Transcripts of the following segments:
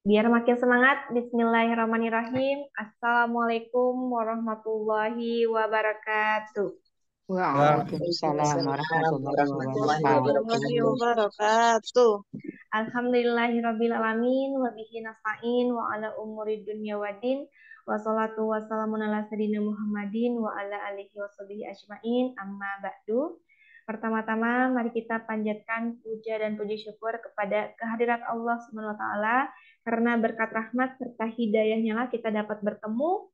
Biar makin semangat, Bismillahirrahmanirrahim. Assalamualaikum warahmatullahi wabarakatuh. Waalaikumsalam Waalaikumsalam warahmatullahi warahmatullahi wabarakatuh. wabarakatuh. Alhamdulillahirrabbilalamin. Wabihi nasta'in wa ala umuri dunya waddin. Wassalatu wassalamu ala sayyidina Muhammadin wa ala alihi wa sahbihi ajmain. Amma ba'du. Pertama-tama, mari kita panjatkan puja dan puji syukur kepada kehadirat Allah Subhanahu wa taala karena berkat rahmat serta hidayahnya lah kita dapat bertemu,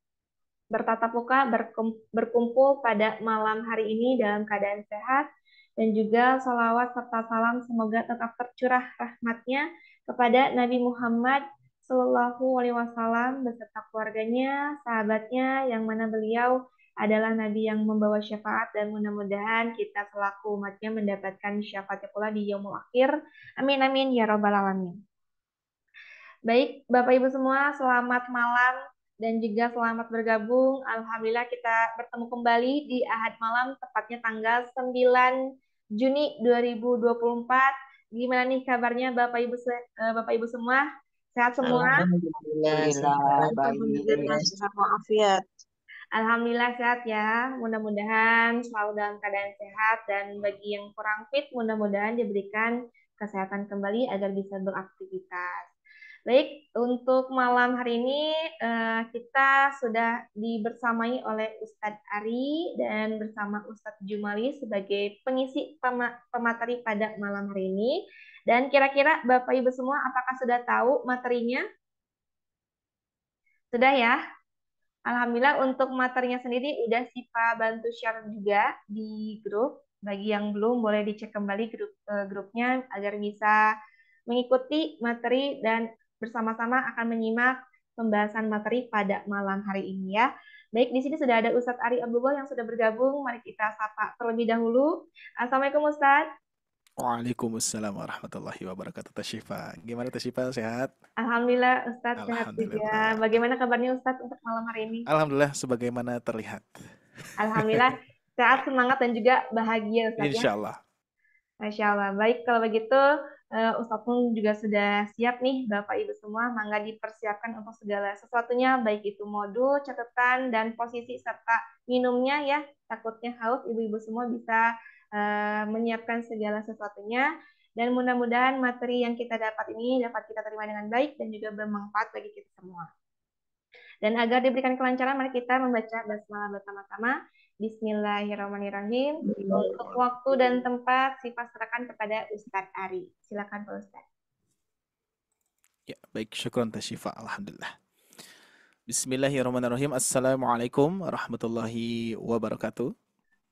bertatap muka, berkumpul pada malam hari ini dalam keadaan sehat, dan juga salawat serta salam semoga tetap tercurah rahmatnya kepada Nabi Muhammad Sallallahu Alaihi Wasallam beserta keluarganya, sahabatnya, yang mana beliau adalah Nabi yang membawa syafaat, dan mudah-mudahan kita selaku umatnya mendapatkan syafaatnya pula di yaumul akhir. Amin amin ya robbal alamin. Baik, Bapak Ibu semua, selamat malam dan juga selamat bergabung. Alhamdulillah kita bertemu kembali di Ahad malam, tepatnya tanggal 9 Juni 2024. Gimana nih kabarnya Bapak Ibu semua? Sehat semua? Alhamdulillah Alhamdulillah sehat. baik. Alhamdulillah sehat walafiat. Alhamdulillah sehat ya. Mudah-mudahan selalu dalam keadaan sehat, dan bagi yang kurang fit, mudah-mudahan diberikan kesehatan kembali agar bisa beraktivitas. Baik, untuk malam hari ini kita sudah dibersamai oleh Ustadz Ari dan bersama Ustadz Jumali sebagai pengisi pemateri pada malam hari ini. Dan kira-kira Bapak Ibu semua apakah sudah tahu materinya? Sudah ya? Alhamdulillah untuk materinya sendiri udah Sipa bantu share juga di grup. Bagi yang belum boleh dicek kembali grupnya agar bisa mengikuti materi dan bersama-sama akan menyimak pembahasan materi pada malam hari ini ya. Baik, di sini sudah ada Ustadz Ari Abdullah yang sudah bergabung. Mari kita sapa terlebih dahulu. Assalamualaikum Ustadz. Waalaikumsalam warahmatullahi wabarakatuh. Tasyifa, gimana Tasyifa, sehat? Alhamdulillah Ustadz sehat juga. Alhamdulillah. Bagaimana kabarnya Ustadz untuk malam hari ini? Alhamdulillah sebagaimana terlihat. Alhamdulillah sehat, semangat, dan juga bahagia Ustadz ya. Insya Allah. Masya Allah. Baik, kalau begitu Ustadz pun juga sudah siap nih, Bapak Ibu semua. Mangga dipersiapkan untuk segala sesuatunya, baik itu modul, catatan, dan posisi serta minumnya ya. Takutnya haus, ibu-ibu semua bisa menyiapkan segala sesuatunya. Dan mudah-mudahan materi yang kita dapat ini dapat kita terima dengan baik dan juga bermanfaat bagi kita semua. Dan agar diberikan kelancaran, mari kita membaca basmalah bersama-sama. Bismillahirrahmanirrahim. Untuk waktu dan tempat serahkan kepada Ustadz Ari. Silakan Pak Ustadz. Ya, baik, syukron Tasyifa. Alhamdulillah. Bismillahirrahmanirrahim. Assalamualaikum warahmatullahi wabarakatuh.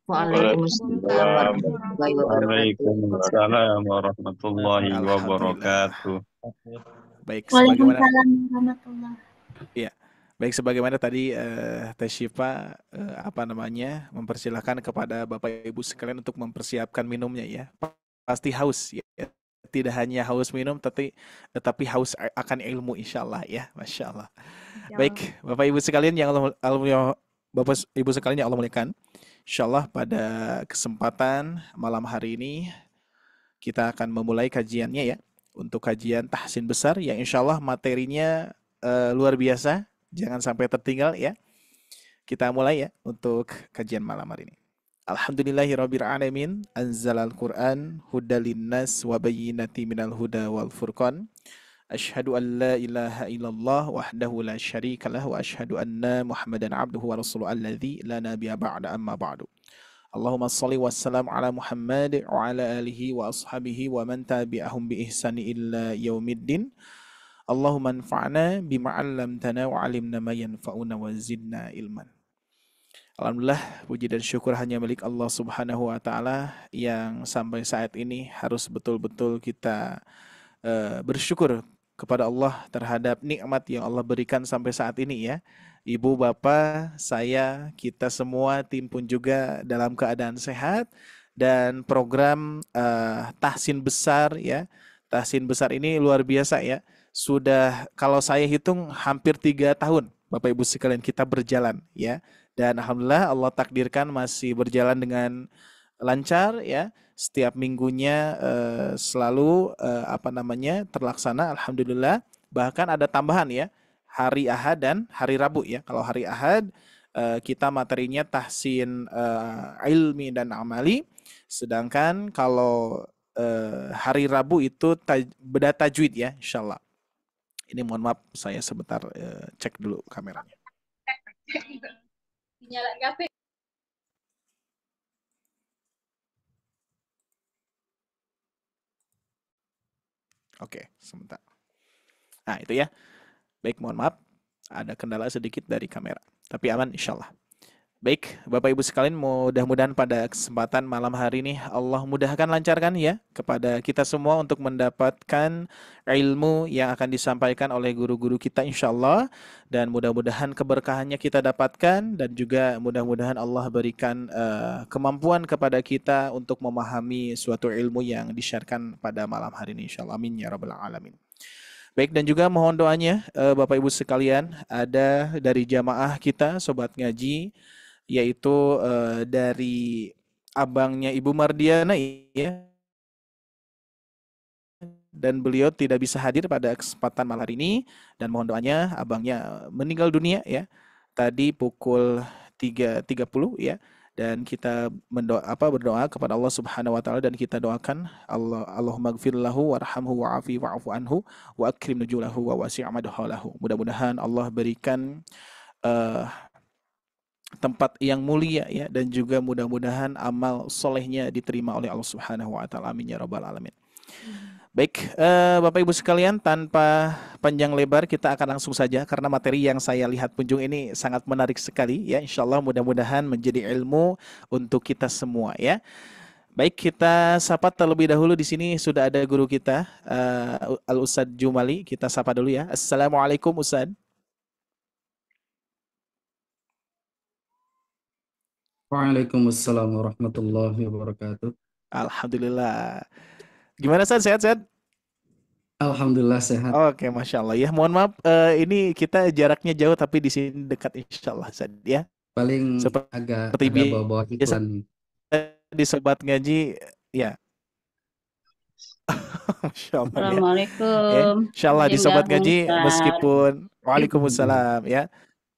Waalaikumsalam warahmatullahi wabarakatuh. Waalaikumsalam warahmatullahi wabarakatuh. Baik, sebagaimana warahmatullahi. ya, baik sebagaimana tadi Tasyifa mempersilahkan kepada Bapak Ibu sekalian untuk mempersiapkan minumnya ya. Pasti haus ya. Tidak hanya haus minum tapi haus akan ilmu insyaallah ya. Masya Allah. Baik, Bapak Ibu sekalian yang Bapak Ibu sekalian yang Allah muliakan. Insyaallah pada kesempatan malam hari ini kita akan memulai kajiannya ya. Untuk kajian tahsin besar yang insyaallah materinya luar biasa. Jangan sampai tertinggal ya. Kita mulai ya untuk kajian malam hari ini. Alhamdulillahirabbil alamin, anzalal Qur'an hudal linnas wa bayyinatin minal huda wal furqan. Asyhadu an la ilaha illallah wahdahu la syarikalah wa asyhadu anna Muhammadan abduhu wa rasuluhu alladzi la nabiyya ba'da amma ba'du. Allahumma shalli wa sallam ala Muhammad wa ala alihi wa ashabihi wa man tabi'ahum bi ihsani illa yaumiddin. Allahumma anfa'na bima 'allamtana wa 'allimna ma yanfa'una wa zidna ilman. Alhamdulillah, puji dan syukur hanya milik Allah Subhanahu wa taala yang sampai saat ini harus betul-betul kita bersyukur kepada Allah terhadap nikmat yang Allah berikan sampai saat ini ya. Ibu, Bapak, saya, kita semua tim pun juga dalam keadaan sehat, dan program tahsin besar ya. Tahsin besar ini luar biasa ya. Sudah kalau saya hitung hampir 3 tahun Bapak Ibu sekalian kita berjalan ya. Dan alhamdulillah Allah takdirkan masih berjalan dengan lancar ya. Setiap minggunya selalu terlaksana alhamdulillah Bahkan ada tambahan ya, hari Ahad dan hari Rabu ya. Kalau hari Ahad kita materinya tahsin ilmi dan amali, sedangkan kalau hari Rabu itu beda tajwid ya, insyaallah. Ini mohon maaf saya sebentar cek dulu kameranya. Oke, sebentar. Nah, itu ya. Baik, mohon maaf. Ada kendala sedikit dari kamera. Tapi aman insyaallah. Baik, Bapak Ibu sekalian, mudah-mudahan pada kesempatan malam hari ini Allah mudahkan, lancarkan ya kepada kita semua untuk mendapatkan ilmu yang akan disampaikan oleh guru-guru kita insyaallah, dan mudah-mudahan keberkahannya kita dapatkan, dan juga mudah-mudahan Allah berikan kemampuan kepada kita untuk memahami suatu ilmu yang disiarkan pada malam hari ini insyaallah. Amin ya rabbal alamin. Baik, dan juga mohon doanya Bapak Ibu sekalian, ada dari jamaah kita Sobat Ngaji, yaitu dari abangnya Ibu Mardiana ya, dan beliau tidak bisa hadir pada kesempatan malam hari ini, dan mohon doanya, abangnya meninggal dunia ya tadi pukul 3.30 ya, dan kita berdoa kepada Allah Subhanahu wa taala, dan kita doakan Allahumma gfir lahu warhamhu wa'afi wa'fu anhu wa akrim nujulahu wa wasi' madhalahu. Mudah-mudahan Allah berikan tempat yang mulia ya, dan juga mudah-mudahan amal solehnya diterima oleh Allah Subhanahu wa taala. Amin ya rabbal alamin. Baik, Bapak Ibu sekalian, tanpa panjang lebar kita akan langsung saja, karena materi yang saya lihat kunjung ini sangat menarik sekali ya. Insyaallah mudah-mudahan menjadi ilmu untuk kita semua ya. Baik, kita sapa terlebih dahulu. Di sini sudah ada guru kita, Al Ustadz Jumali. Kita sapa dulu ya. Assalamualaikum Ustadz. Waalaikumsalam warahmatullahi wabarakatuh. Alhamdulillah. Gimana Ustadz, sehat-sehat? Alhamdulillah sehat. Oke, Masya Allah ya. Mohon maaf, ini kita jaraknya jauh tapi di sini dekat insya Allah Ustadz ya. Paling Seperti agak bawa-bawa iklan. Di Sobat Ngaji ya. Masya Allah ya. Assalamualaikum. Insya Allah di Sobat Ngaji, meskipun Waalaikumsalam ya.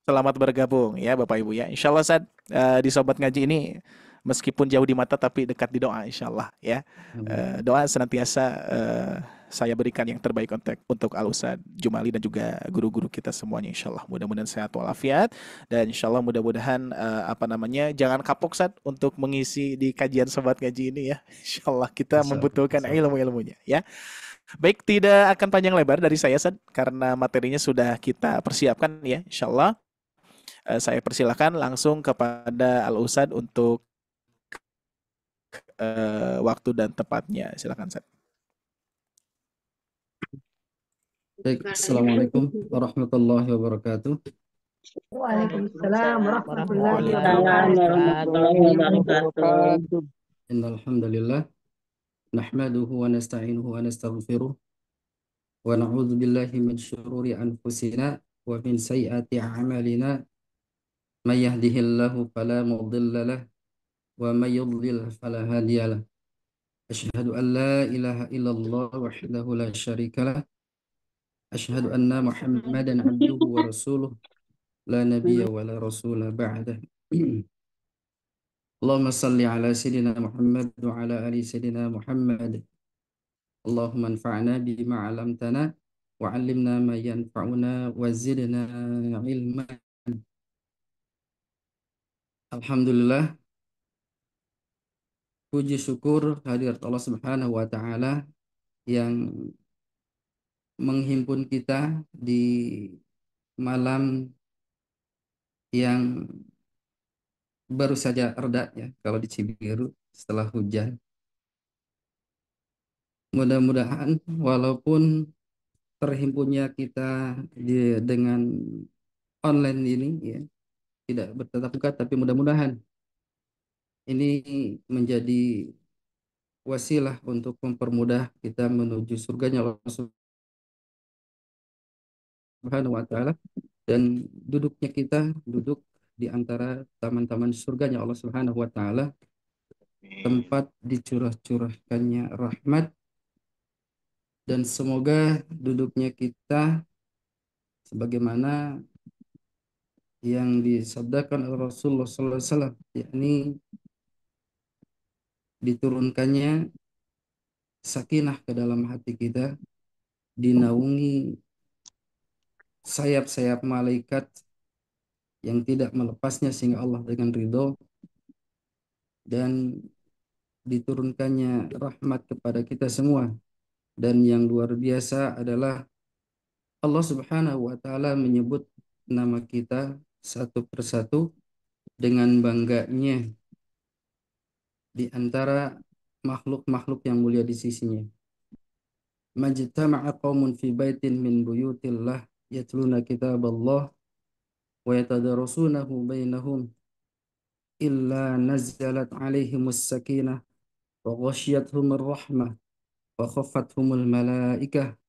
Selamat bergabung ya Bapak Ibu ya. Insya Allah Ustadz, di Sobat Ngaji ini meskipun jauh di mata tapi dekat di doa insya Allah ya. Doa senantiasa saya berikan yang terbaik untuk Al Ustadz Jumali dan juga guru-guru kita semuanya insya Allah. Mudah-mudahan sehat walafiat, dan insya Allah mudah-mudahan jangan kapok Ustadz untuk mengisi di kajian Sobat Ngaji ini ya. Insya Allah kita membutuhkan ilmu-ilmunya ya. Baik, tidak akan panjang lebar dari saya Ustadz, karena materinya sudah kita persiapkan ya insya Allah. Saya persilakan langsung kepada Al Ustadz untuk waktu dan tempatnya. Silakan Ustadz. Baik, Assalamualaikum warahmatullahi wabarakatuh. Waalaikumsalam warahmatullahi wabarakatuh. Innal hamdalillah nahmaduhu wa nasta'inuhu wa nastaghfiruh wa na'udzu billahi min syururi anfusina wa min sayyiati a'malina. May yahdihillahu fala mudilla lahu wa may yudlil fala hadiya lahu. Asyhadu an la ilaha illallah wahdahu la syarika lah. Asyhadu anna Muhammadan abduhu wa rasuluh la nabiyya wa la rasula ba'dah. Allahumma salli ala sayyidina Muhammad wa ala ali sayyidina Muhammad. Allahumma anfa'na bima 'allamtana wa 'allimna ma yanfa'una wa zidna ilman. Alhamdulillah, puji syukur hadirat Allah Subhanahu wa taala yang menghimpun kita di malam yang baru saja reda ya kalau di Cibiru setelah hujan. Mudah-mudahan walaupun terhimpunnya kita dengan online ini ya tidak bertatap muka, tapi mudah-mudahan ini menjadi wasilah untuk mempermudah kita menuju surganya Allah Subhanahu wa taala, dan duduknya kita duduk di antara taman-taman surganya Allah Subhanahu wa taala, tempat dicurah-curahkannya rahmat, dan semoga duduknya kita sebagaimana yang disabdakan oleh Rasulullah SAW, yakni diturunkannya sakinah ke dalam hati kita, dinaungi sayap-sayap malaikat yang tidak melepasnya sehingga Allah dengan ridho, dan diturunkannya rahmat kepada kita semua. Dan yang luar biasa adalah Allah Subhanahu wa taala menyebut nama kita satu persatu dengan bangganya di antara makhluk-makhluk yang mulia di sisinya. Majtama'a qaumun fi baitin min buyutillah yatluna kitaballah wa yatadarasunahu bainahum illa nazzalat alaihimus sakinah wa ghasyiyatuhumur rahmah wa khaffathumul malaikah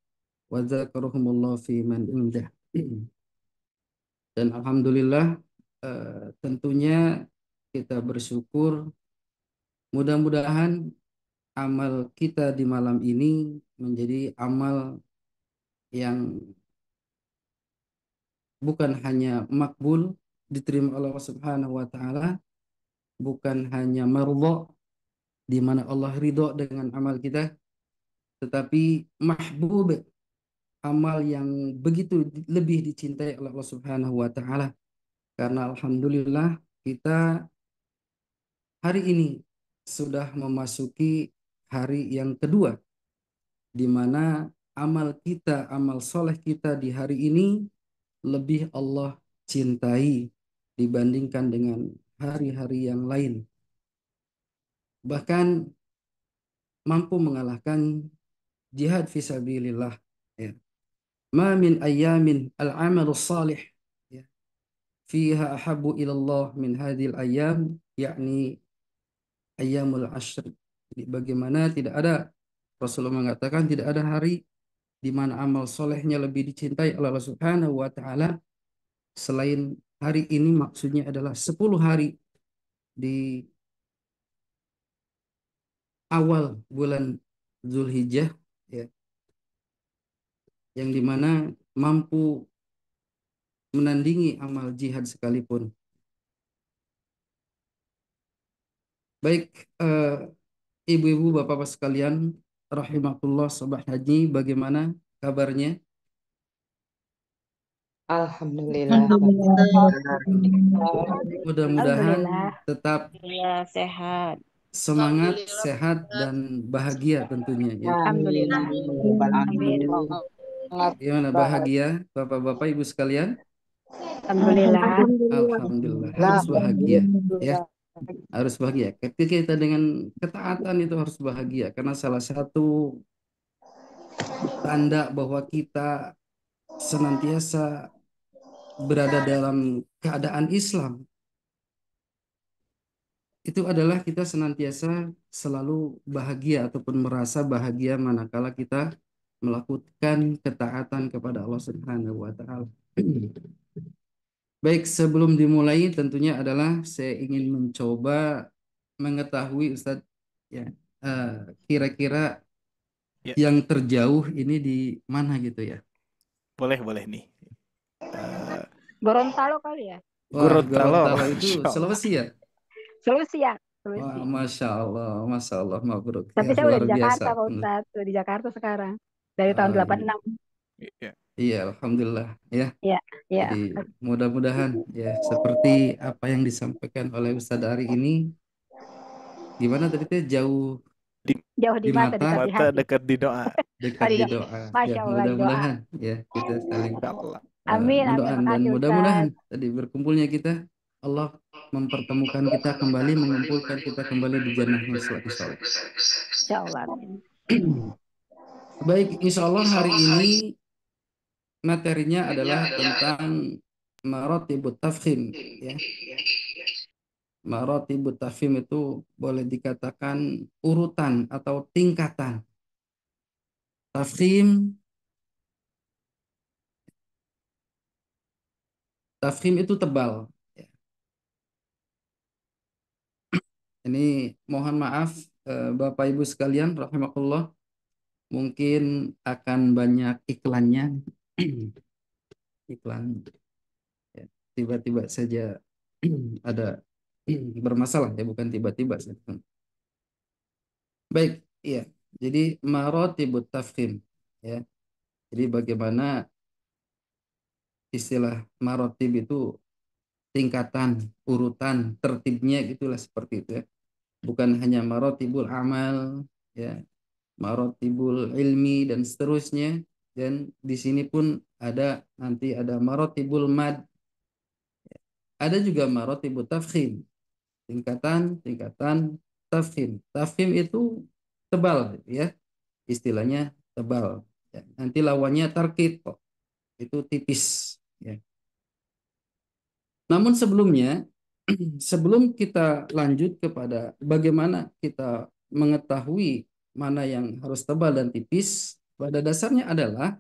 wa dzakaruhumullah fi man indah. Dan alhamdulillah, tentunya kita bersyukur, mudah-mudahan amal kita di malam ini menjadi amal yang bukan hanya makbul, diterima oleh Allah Subhanahu wa taala, bukan hanya mardha, di mana Allah ridho dengan amal kita, tetapi mahbub, amal yang begitu lebih dicintai oleh Allah Subhanahu wa taala. Karena alhamdulillah kita hari ini sudah memasuki hari yang kedua, di mana amal kita, amal soleh kita di hari ini lebih Allah cintai dibandingkan dengan hari-hari yang lain. Bahkan mampu mengalahkan jihad fisabilillah. Ya. Ma min ayamin al-amalu salih, ya, fiha ahabbu ilallah min hadhil ayam, yakni ayyamul ashr. Jadi bagaimana tidak ada, Rasulullah mengatakan tidak ada hari di mana amal solehnya lebih dicintai oleh Allah Subhanahu wa taala selain hari ini. Maksudnya adalah 10 hari di awal bulan Zulhijjah, ya, yang dimana mampu menandingi amal jihad sekalipun. Baik, ibu-ibu, bapak-bapak sekalian, rahimakumullah, sobat haji, bagaimana kabarnya? Alhamdulillah. Mudah-mudahan tetap Ya, sehat. semangat, sehat, dan bahagia tentunya, ya. Alhamdulillah. Amin. Gimana, bahagia bapak-bapak ibu sekalian? Alhamdulillah. Alhamdulillah, harus bahagia, ya. Harus bahagia. Ketika kita dengan ketaatan itu harus bahagia, karena salah satu tanda bahwa kita senantiasa berada dalam keadaan Islam itu adalah kita senantiasa selalu bahagia ataupun merasa bahagia manakala kita melakukan ketaatan kepada Allah Subhanahu wa taala. Baik, sebelum dimulai tentunya adalah saya ingin mencoba mengetahui Ustadz, ya, kira-kira Ya. yang terjauh ini di mana gitu ya? Boleh nih. Gorontalo kali ya? Wah, Gorontalo, Gorontalo itu Masya Allah. Sulawesi ya? Sulawesi ya? Wah, Sulawesi. Masya Allah, mabruk. Tapi Ya, saya udah luar di Jakarta, biasa. Pak Ustadz. Udah di Jakarta sekarang. Dari tahun 86. Ya. Iya, alhamdulillah ya. Iya, iya. Jadi mudah-mudahan ya seperti apa yang disampaikan oleh Ustadz Ari ini, gimana tadi teh, jauh Jauh di di mata, dekat mata, di Mata hati. dekat di doa. dekat Oh, di di doa. Masya Ya, Allah, doa. mudah-mudahan ya kita saling Insya Allah. Amin, amin. mendoakan, dan Makasih, mudah-mudahan Ustadz. tadi berkumpulnya kita, Allah mempertemukan kita kembali, mengumpulkan kita kembali di jannahnya insya Allah. Insya Allah. Amin. Baik, insya Allah hari ini materinya adalah tentang maratibut tafkhim, ya. Maratibut tafkhim itu boleh dikatakan urutan atau tingkatan. Tafkhim itu tebal. Ini mohon maaf Bapak Ibu sekalian rahimakumullah, mungkin akan banyak iklannya. iklan. Ya, tiba-tiba saja ada bermasalah ya, bukan tiba-tiba saja. Baik, ya. Jadi marotibut tafkhim ya. Jadi bagaimana istilah marotib itu tingkatan, urutan, tertibnya gitulah seperti itu ya. Bukan hanya marotibul amal ya, marotibul ilmi dan seterusnya. Dan di sini pun ada nanti ada marotibul mad, ada juga marotibul tafkhim, tingkatan tafkhim. Tafkhim itu tebal ya, istilahnya tebal. Ya, nanti lawannya tarkib kok, itu tipis ya. Namun sebelumnya, sebelum kita lanjut kepada bagaimana kita mengetahui mana yang harus tebal dan tipis, pada dasarnya adalah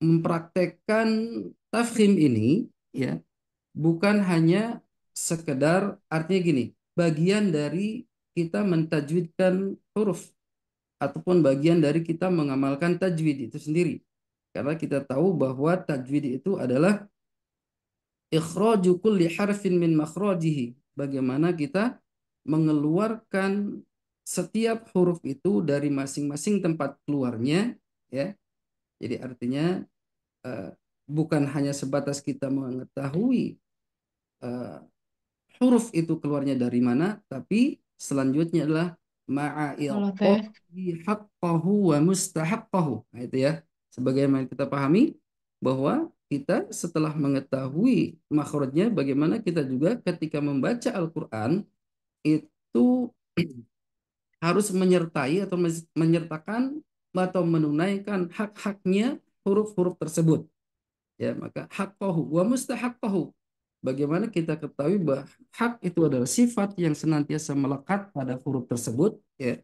mempraktekkan tafkhim ini ya, bukan hanya sekedar, artinya gini, bagian dari kita mentajwidkan huruf ataupun bagian dari kita mengamalkan tajwid itu sendiri. Karena kita tahu bahwa tajwid itu adalah ikhraju kulli harfin min makhrajihi. Bagaimana kita mengeluarkan setiap huruf itu dari masing-masing tempat keluarnya ya. Jadi artinya bukan hanya sebatas kita mengetahui huruf itu keluarnya dari mana, tapi selanjutnya adalah ma'iqahi haqqahu wa mustahaqqahu. Nah, itu ya. Sebagaimana kita pahami bahwa kita setelah mengetahui makhrajnya, bagaimana kita juga ketika membaca Al-Qur'an itu harus menyertai atau menyertakan atau menunaikan hak-haknya huruf-huruf tersebut. Ya, maka haqqahu wa mustahaqqahu. Bagaimana kita ketahui bahwa hak itu adalah sifat yang senantiasa melekat pada huruf tersebut ya.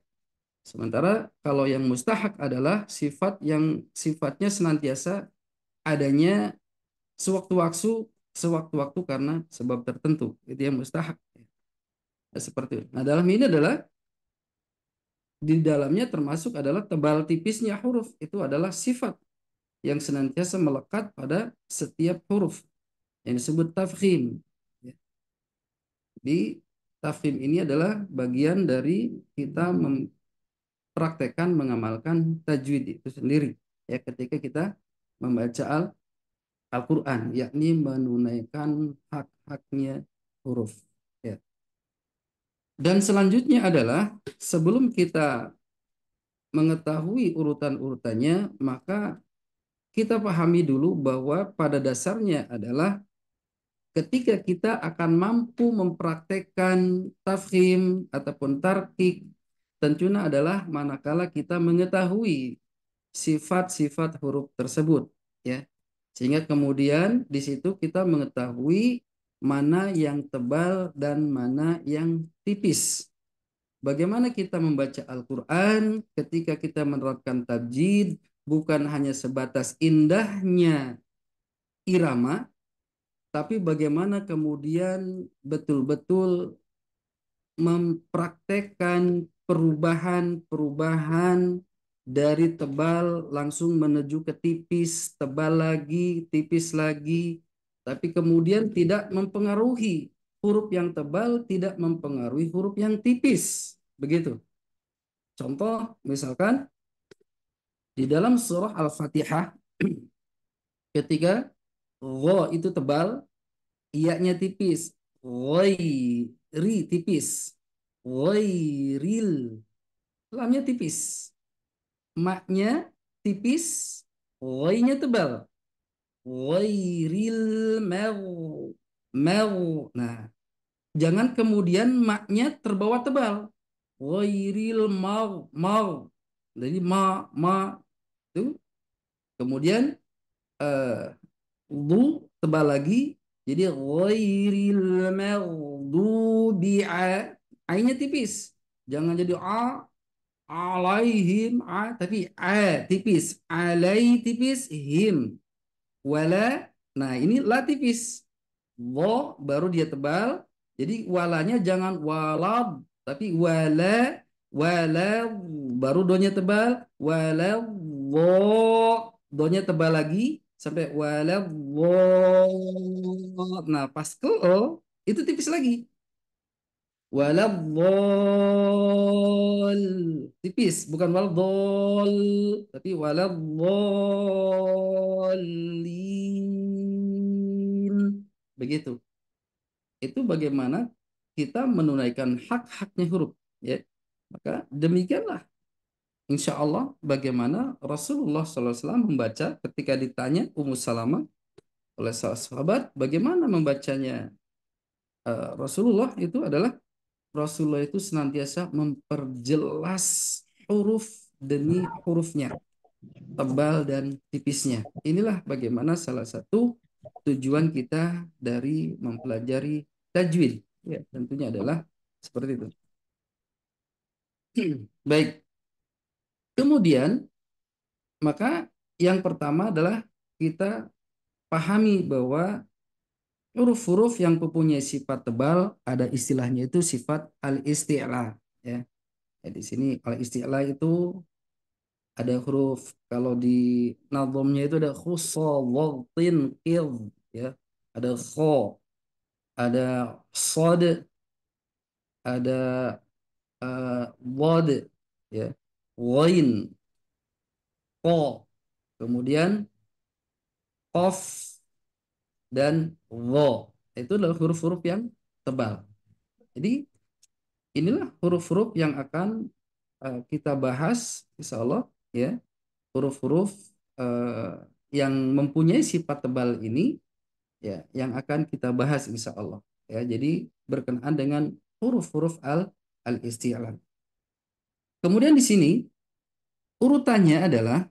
Sementara kalau yang mustahak adalah sifat yang sifatnya senantiasa adanya sewaktu-waktu karena sebab tertentu. Itu yang mustahak. Nah, seperti itu. Nah, dalam ini adalah di dalamnya termasuk adalah tebal tipisnya huruf. Itu adalah sifat yang senantiasa melekat pada setiap huruf yang disebut tafkhim. Di tafkhim ini adalah bagian dari kita mempraktekkan, mengamalkan tajwid itu sendiri. Ya, ketika kita membaca Al-Quran, yakni menunaikan hak-haknya huruf. Ya. Dan selanjutnya adalah sebelum kita mengetahui urutan-urutannya, maka kita pahami dulu bahwa pada dasarnya adalah ketika kita akan mampu mempraktekkan tafkhim ataupun tarkik, tentunya adalah manakala kita mengetahui sifat-sifat huruf tersebut ya. Sehingga kemudian di situ kita mengetahui mana yang tebal dan mana yang tipis. Bagaimana kita membaca Al-Qur'an ketika kita menerapkan tajwid, bukan hanya sebatas indahnya irama, tapi bagaimana kemudian betul-betul mempraktekkan perubahan-perubahan dari tebal langsung menuju ke tipis, tebal lagi, tipis lagi, tapi kemudian tidak mempengaruhi huruf yang tebal, tidak mempengaruhi huruf yang tipis. Begitu. Contoh, misalkan di dalam surah Al-Fatihah, ketika gha itu tebal, iya-nya tipis, ghairi tipis, ghairil, lamnya tipis, maknya tipis, ghainya tebal, ghairil mau. Nah, jangan kemudian maknya terbawa tebal, ghairil mau. Jadi ma itu kemudian du tebal lagi, jadi ghairil maghdubi a-nya tipis, jangan jadi alaihim tapi tipis, alai tipis, him wala. Nah, ini la tipis, wo baru dia tebal, jadi walanya jangan walad tapi wala baru donya tebal, wala wo donya tebal lagi, sampai Nah, pas ke O itu tipis lagi. Waladdall, tipis, bukan waladdall, tapi waladdallin. Begitu. Itu bagaimana kita menunaikan hak-haknya huruf, ya. Maka demikianlah insya Allah bagaimana Rasulullah SAW membaca ketika ditanya Ummu Salamah oleh sahabat bagaimana membacanya. Rasulullah itu adalah Rasulullah itu senantiasa memperjelas huruf demi hurufnya, tebal dan tipisnya. Inilah bagaimana salah satu tujuan kita dari mempelajari tajwid. Ya, tentunya adalah seperti itu. Baik. Kemudian, maka yang pertama adalah kita pahami bahwa huruf-huruf yang mempunyai sifat tebal ada istilahnya itu sifat al-isti'la, ya. Ya, di sini al-isti'la itu ada huruf, kalau di nazomnya itu ada khusa, wagtin, qidh, ya. Ada kho, ada sod, ada wad, ya. Wain, ko, kemudian qaf dan wo. Itu adalah huruf-huruf yang tebal. Jadi inilah huruf-huruf yang akan kita bahas insya Allah, ya. Huruf-huruf yang mempunyai sifat tebal ini, ya, yang akan kita bahas insya Allah, ya. Jadi berkenaan dengan huruf-huruf al-isti'la. Kemudian di sini urutannya adalah,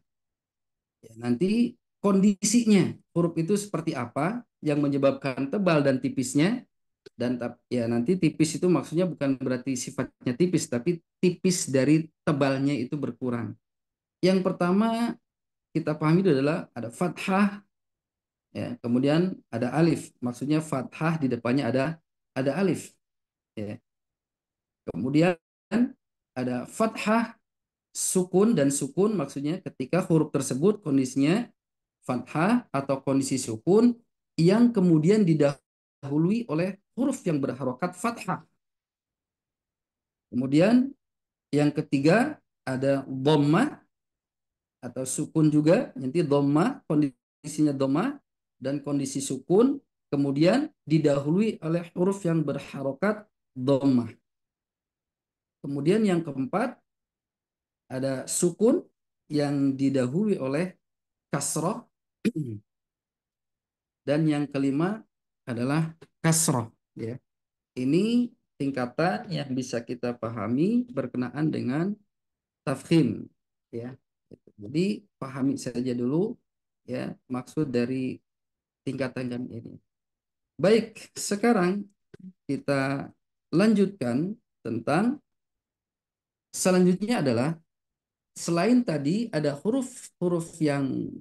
ya, nanti kondisinya huruf itu seperti apa yang menyebabkan tebal dan tipisnya. Dan ya nanti tipis itu maksudnya bukan berarti sifatnya tipis, tapi tipis dari tebalnya itu berkurang. Yang pertama kita pahami itu adalah ada fathah, ya, kemudian ada alif, maksudnya fathah di depannya ada alif, ya. Kemudian ada fathah, sukun, dan sukun maksudnya ketika huruf tersebut kondisinya fathah atau kondisi sukun yang kemudian didahului oleh huruf yang berharokat fathah. Kemudian yang ketiga ada dhammah atau sukun juga, nanti dhammah kondisinya dhammah dan kondisi sukun kemudian didahului oleh huruf yang berharokat dhammah. Kemudian yang keempat ada sukun yang didahului oleh kasroh dan yang kelima adalah kasroh, ya. Ini tingkatan yang bisa kita pahami berkenaan dengan tafkhim, ya. Jadi pahami saja dulu, ya, maksud dari tingkatan ini. Baik, sekarang kita lanjutkan tentang selanjutnya adalah selain tadi ada huruf-huruf yang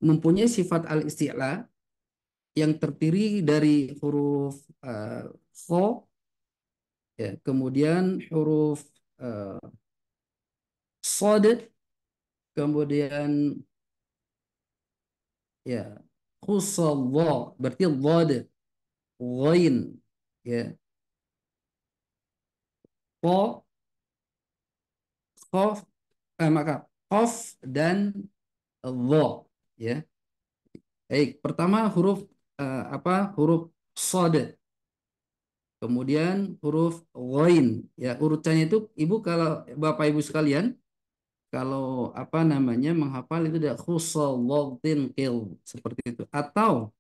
mempunyai sifat al-isti'la yang terdiri dari huruf kho, ya, kemudian huruf sod, kemudian ya khusallah berarti dhad, ghain, ya, ko, qaf, maka qaf dan dha, ya. Baik, pertama huruf huruf sod, kemudian huruf ghain, ya. Urutannya itu Ibu, kalau Bapak Ibu sekalian, kalau menghafal itu ada khusallatin qil seperti itu. Atau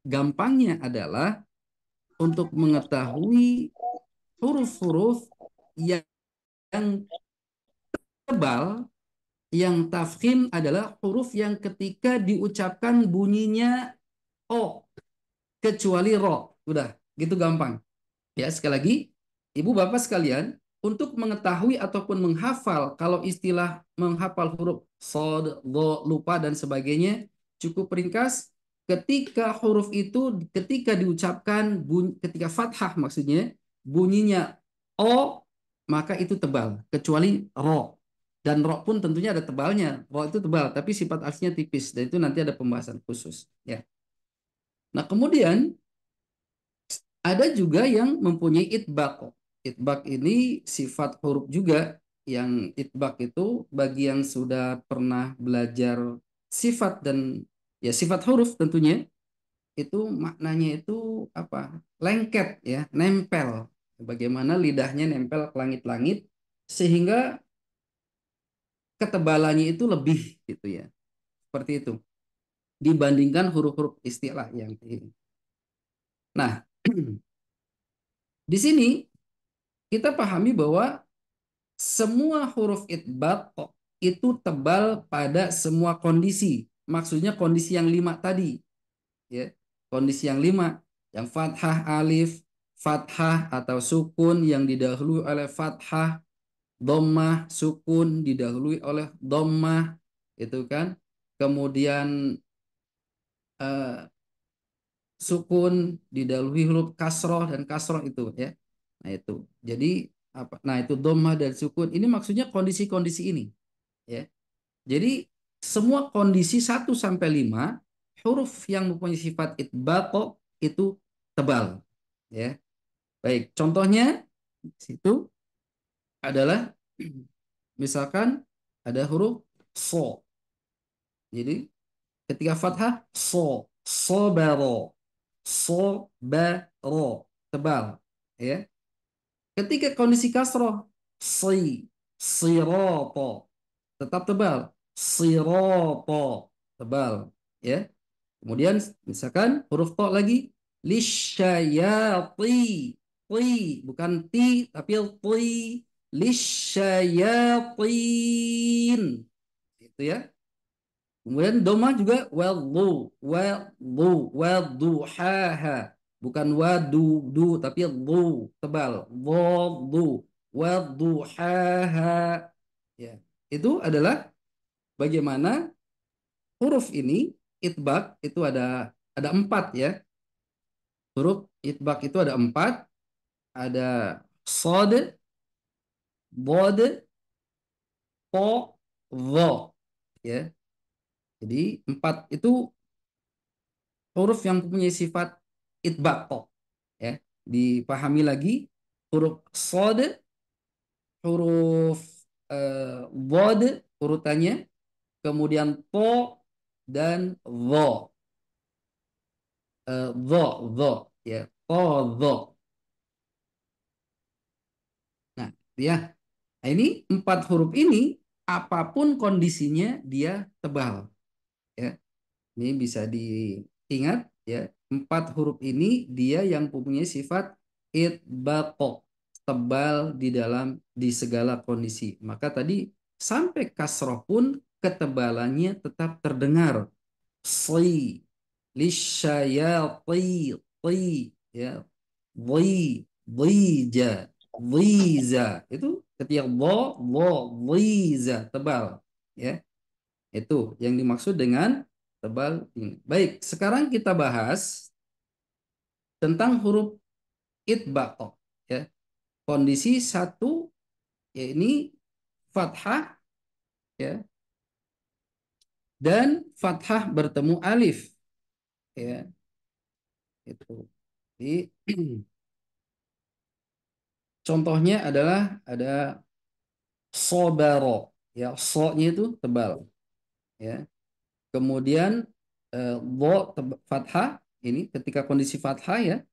gampangnya adalah untuk mengetahui huruf-huruf yang tebal, yang tafkhim adalah huruf yang ketika diucapkan bunyinya O kecuali ro. Udah, gitu gampang. Ya, sekali lagi, Ibu Bapak sekalian, untuk mengetahui ataupun menghafal, kalau istilah menghafal huruf sod, do, lupa dan sebagainya, cukup ringkas. Ketika huruf itu ketika diucapkan ketika fathah maksudnya bunyinya O, maka itu tebal kecuali ro. Dan ro pun tentunya ada tebalnya. Ro itu tebal, tapi sifat aslinya tipis. Dan itu nanti ada pembahasan khusus. Ya. Nah, kemudian ada juga yang mempunyai itbaq. Itbaq ini sifat huruf juga. Yang itbaq itu bagi yang sudah pernah belajar sifat dan ya sifat huruf tentunya itu maknanya itu apa? Lengket ya, nempel. Bagaimana lidahnya nempel ke langit-langit sehingga ketebalannya itu lebih gitu ya. Seperti itu. Dibandingkan huruf-huruf istilah yang ini. Nah, di sini kita pahami bahwa semua huruf itbaq itu tebal pada semua kondisi. Maksudnya kondisi yang 5 tadi. Ya. Kondisi yang 5. Yang fathah alif, fathah atau sukun yang didahului oleh fathah, dhammah, sukun didahului oleh dhammah. Itu kan. Kemudian sukun didahului huruf kasroh dan kasroh itu ya. Nah itu. Jadi apa? Nah itu dhammah dan sukun. Ini maksudnya kondisi-kondisi ini ya. Jadi semua kondisi 1 sampai 5 huruf yang mempunyai sifat itbaq itu tebal ya. Baik, contohnya situ adalah misalkan ada huruf so. Jadi ketika fathah so, sobaro, sobaro, tebal ya. Ketika kondisi kasroh siroto, tetap tebal, siroto, tebal ya. Kemudian misalkan huruf to lagi lisyayati, ti bukan ti tapi ti, lisyayatin itu ya. Kemudian doma juga waduhaha, bukan du tapi du tebal, waduhaha ya. Itu adalah bagaimana huruf ini itbaq itu ada 4 ya. Huruf itbaq itu ada 4, ada sod, bod, to, dho ya. Jadi 4 itu huruf yang mempunyai sifat itbaq ya. Dipahami lagi huruf sod, huruf bod urutannya, kemudian to dan dho. Dho ya, to dho. Nah, ya. Nah, ini 4 huruf ini apapun kondisinya dia tebal ya. Ini bisa diingat ya, 4 huruf ini dia yang mempunyai sifat itbaq, tebal di segala kondisi. Maka tadi sampai kasroh pun ketebalannya tetap terdengar. Si, lisyayati, ti ya, dhija, dhiza. Itu ketika dhiza tebal ya. Itu yang dimaksud dengan tebal ini. Baik, sekarang kita bahas tentang huruf itbaq ya. Kondisi 1 ya ini fathah ya, dan fathah bertemu alif ya. Itu. Jadi contohnya adalah ada sobaro ya, so-nya itu tebal ya. Kemudian fathah ini ketika kondisi fathah ya.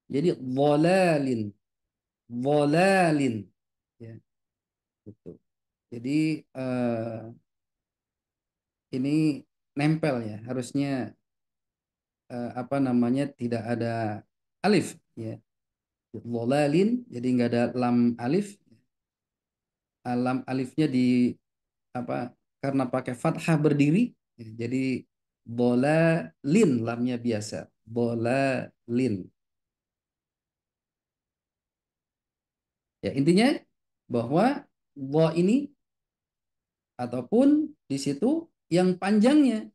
Jadi dhalalin, dhalalin ya. Gitu. Jadi ini nempel ya, harusnya apa namanya tidak ada alif ya. Dhalalin jadi nggak ada lam alif. Lam alifnya di apa karena pakai fathah berdiri ya, jadi dhalalin lamnya biasa. Dhalalin. Ya, intinya bahwa dha ini ataupun di situ yang panjangnya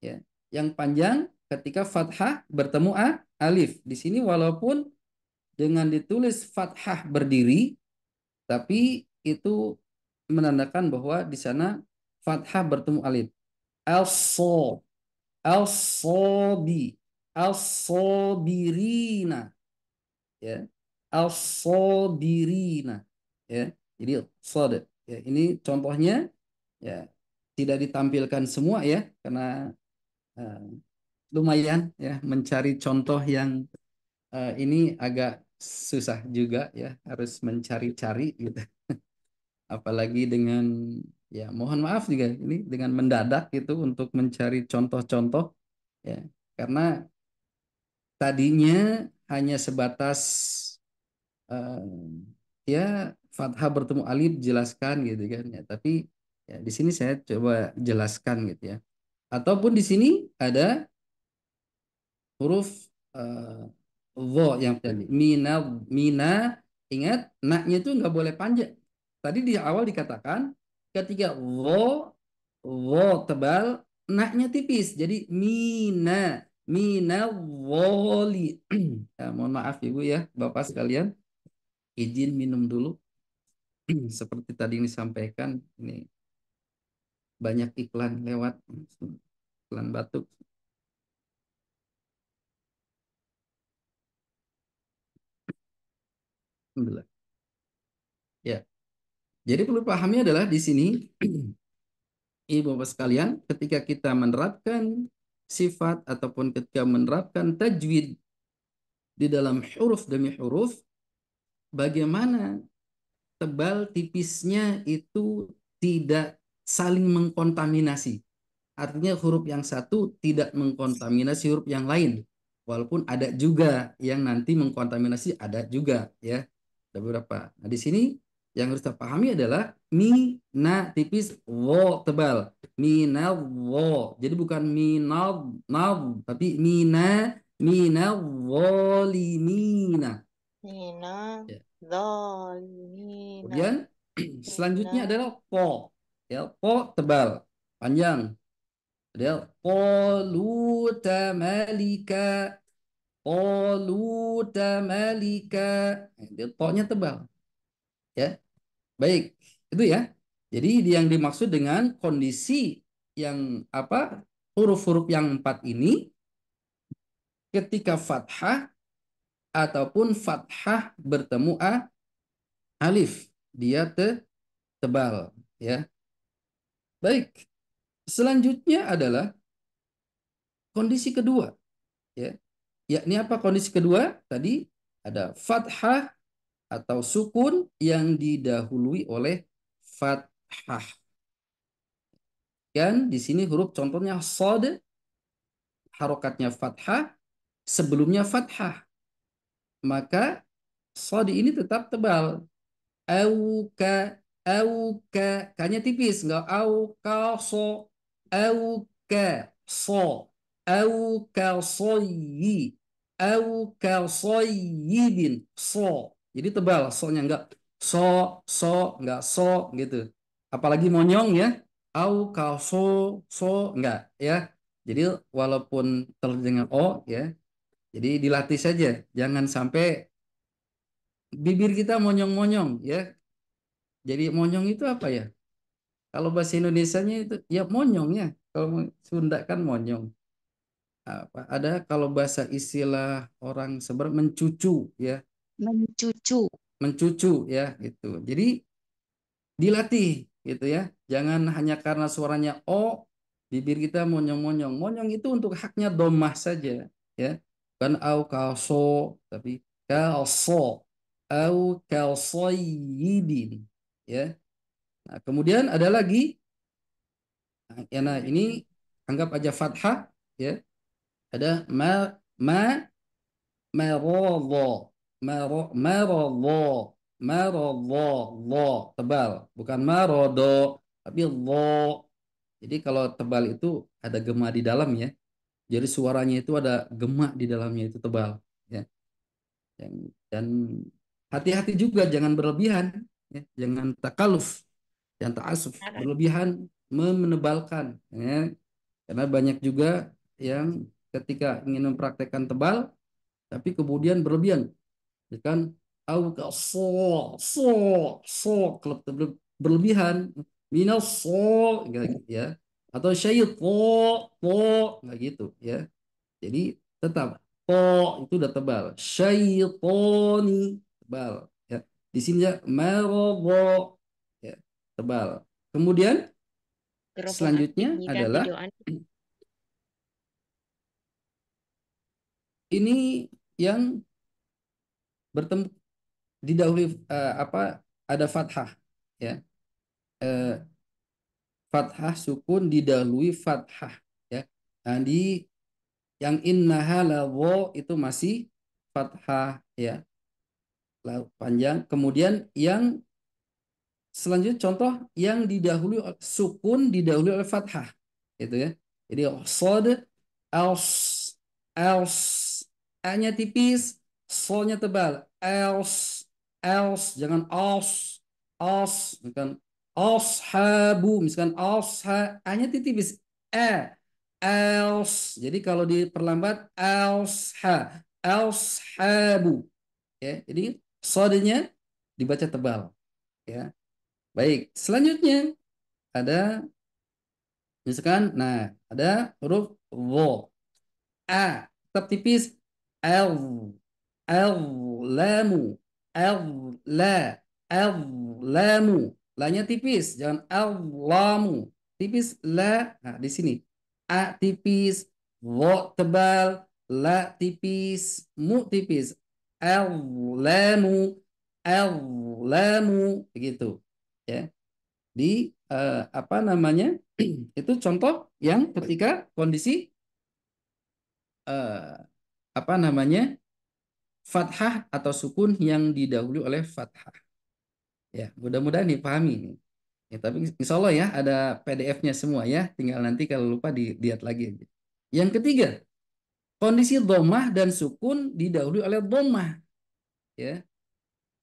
ya, yang panjang ketika fathah bertemu alif. Di sini walaupun dengan ditulis fathah berdiri tapi itu menandakan bahwa di sana fathah bertemu alif. Al-so, al-sobi, al-sobirina, ya, al-sobirina, ya. Jadi sod, ya, ini contohnya, ya, tidak ditampilkan semua ya, karena eh, lumayan ya mencari contoh yang ini agak susah juga ya, harus mencari-cari gitu. Apalagi dengan, ya, mohon maaf juga ini dengan mendadak gitu untuk mencari contoh-contoh ya, karena tadinya hanya sebatas eh, ya fathah bertemu alif jelaskan gitu kan ya, tapi ya di sini saya coba jelaskan gitu ya, ataupun di sini ada huruf vo yang tadi mina, mina, ingat naknya itu nggak boleh panjang. Tadi di awal dikatakan ketika vo tebal, naknya tipis, jadi mina, mina woli. Ya, mohon maaf ibu ya bapak sekalian, izin minum dulu. Seperti tadi ini disampaikan, ini banyak iklan lewat, iklan batuk. Alhamdulillah. Ya, jadi perlu pahami adalah di sini ibu bapak sekalian, ketika kita menerapkan sifat ataupun ketika menerapkan tajwid di dalam huruf demi huruf, bagaimana tebal tipisnya itu tidak saling mengkontaminasi. Artinya huruf yang satu tidak mengkontaminasi huruf yang lain. Walaupun ada juga yang nanti mengkontaminasi, ada juga ya. Ada beberapa. Nah, di sini yang harus kita pahami adalah mi na tipis, wo tebal. Mina wo. Jadi bukan mina nav, tapi mina wolimina. Mina Ya. Zalimina. Kemudian selanjutnya adalah po. Ya, po tebal, panjang. Dia Taluta malika, Taluta malika. Dia to-nya tebal. Ya, baik. Itu ya. Jadi yang dimaksud dengan kondisi yang apa? Huruf-huruf yang empat ini ketika fathah ataupun fathah bertemu alif, dia tebal. Ya, baik. Selanjutnya adalah kondisi kedua. Ya, yakni apa kondisi kedua? Tadi ada fathah atau sukun yang didahului oleh fathah. Dan di sini huruf contohnya sod, harokatnya fathah, sebelumnya fathah. Maka sod ini tetap tebal. Auka, auka, kanya tipis, enggak auka so, auka so, auka soyi, auka soyibin, so. Jadi tebal, so-nya enggak so, enggak so gitu. Apalagi monyong ya, auka so enggak ya. Jadi walaupun terdengar o ya, jadi dilatih saja, jangan sampai bibir kita monyong-monyong ya. Jadi monyong itu apa ya? Kalau bahasa Indonesianya itu ya monyong ya. Kalau Sunda kan monyong. Apa ada kalau bahasa istilah orang seber mencucu ya, Mencucu. mencucu ya gitu. Jadi dilatih gitu ya. Jangan hanya karena suaranya o bibir kita monyong-monyong. Monyong itu untuk haknya domah saja ya. Bukan au kalso tapi kalso au kalsoyibin ya. Nah, kemudian ada lagi, ya, nah ini anggap aja fathah ya. Ada ma marodho, marodho, marodho, lo tebal, bukan marodo tapi lo. Jadi kalau tebal itu ada gema di dalam ya. Jadi suaranya itu ada gema di dalamnya, itu tebal ya. Dan hati-hati juga jangan berlebihan ya. Jangan takaluf, jangan ta'asuf, berlebihan menebalkan ya. Karena banyak juga yang ketika ingin mempraktekkan tebal tapi kemudian berlebihan, ya kan? Au ka so klep berlebihan. Minas so ya. Atau nggak gitu ya. Jadi tetap to itu udah tebal. Syaitoni tebal ya. Di sini ya maradha ya, tebal. Kemudian Gerobak selanjutnya aktivitas adalah videoan. ini yang bertemu didahului apa ada fathah ya. Eh, fathah sukun didahului fathah ya. Nah, di yang innaha ladho itu masih fathah ya, panjang. Kemudian yang selanjutnya contoh yang didahului sukun didahului oleh fathah gitu ya. Jadi sod els els a-nya tipis, so-nya tebal. Els jangan bukan ashabu misalkan a-nya tipis els. Jadi kalau diperlambat elshabu ya. Jadi sodenya dibaca tebal ya. Baik, selanjutnya ada misalkan, nah ada huruf wo, a, tetap tipis, l, lamu, la, lamu, lanya tipis, jangan lamu, tipis la, nah di sini, a tipis, wo tebal, la tipis, mu tipis, lamu, begitu, ya di apa namanya itu contoh yang ketika kondisi eh, apa namanya fathah atau sukun yang didahului oleh fathah ya, mudah-mudahan dipahami ini ya, tapi insya Allah ya ada PDF-nya semua ya, tinggal nanti kalau lupa dilihat lagi aja. Yang ketiga, kondisi dhammah dan sukun didahului oleh dhammah ya,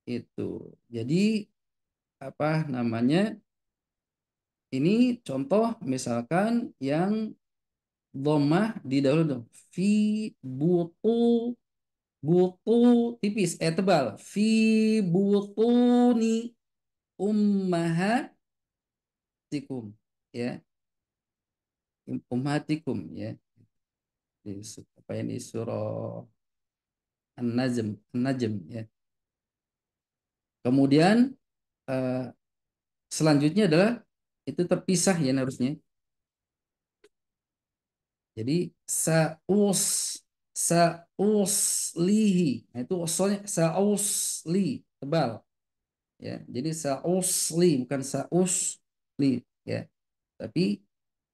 itu jadi apa namanya ini contoh misalkan yang dhammah didahului dong. Fi butu butu tipis tebal. Fi butuni ummahatikum ya. Ummahatikum ya. Di, apa ini surah An-Najm ya. Kemudian selanjutnya adalah itu terpisah ya harusnya. Jadi sauslihi. Nah, itu usulnya sausli tebal. Ya, jadi sausli bukan sausli ya. Tapi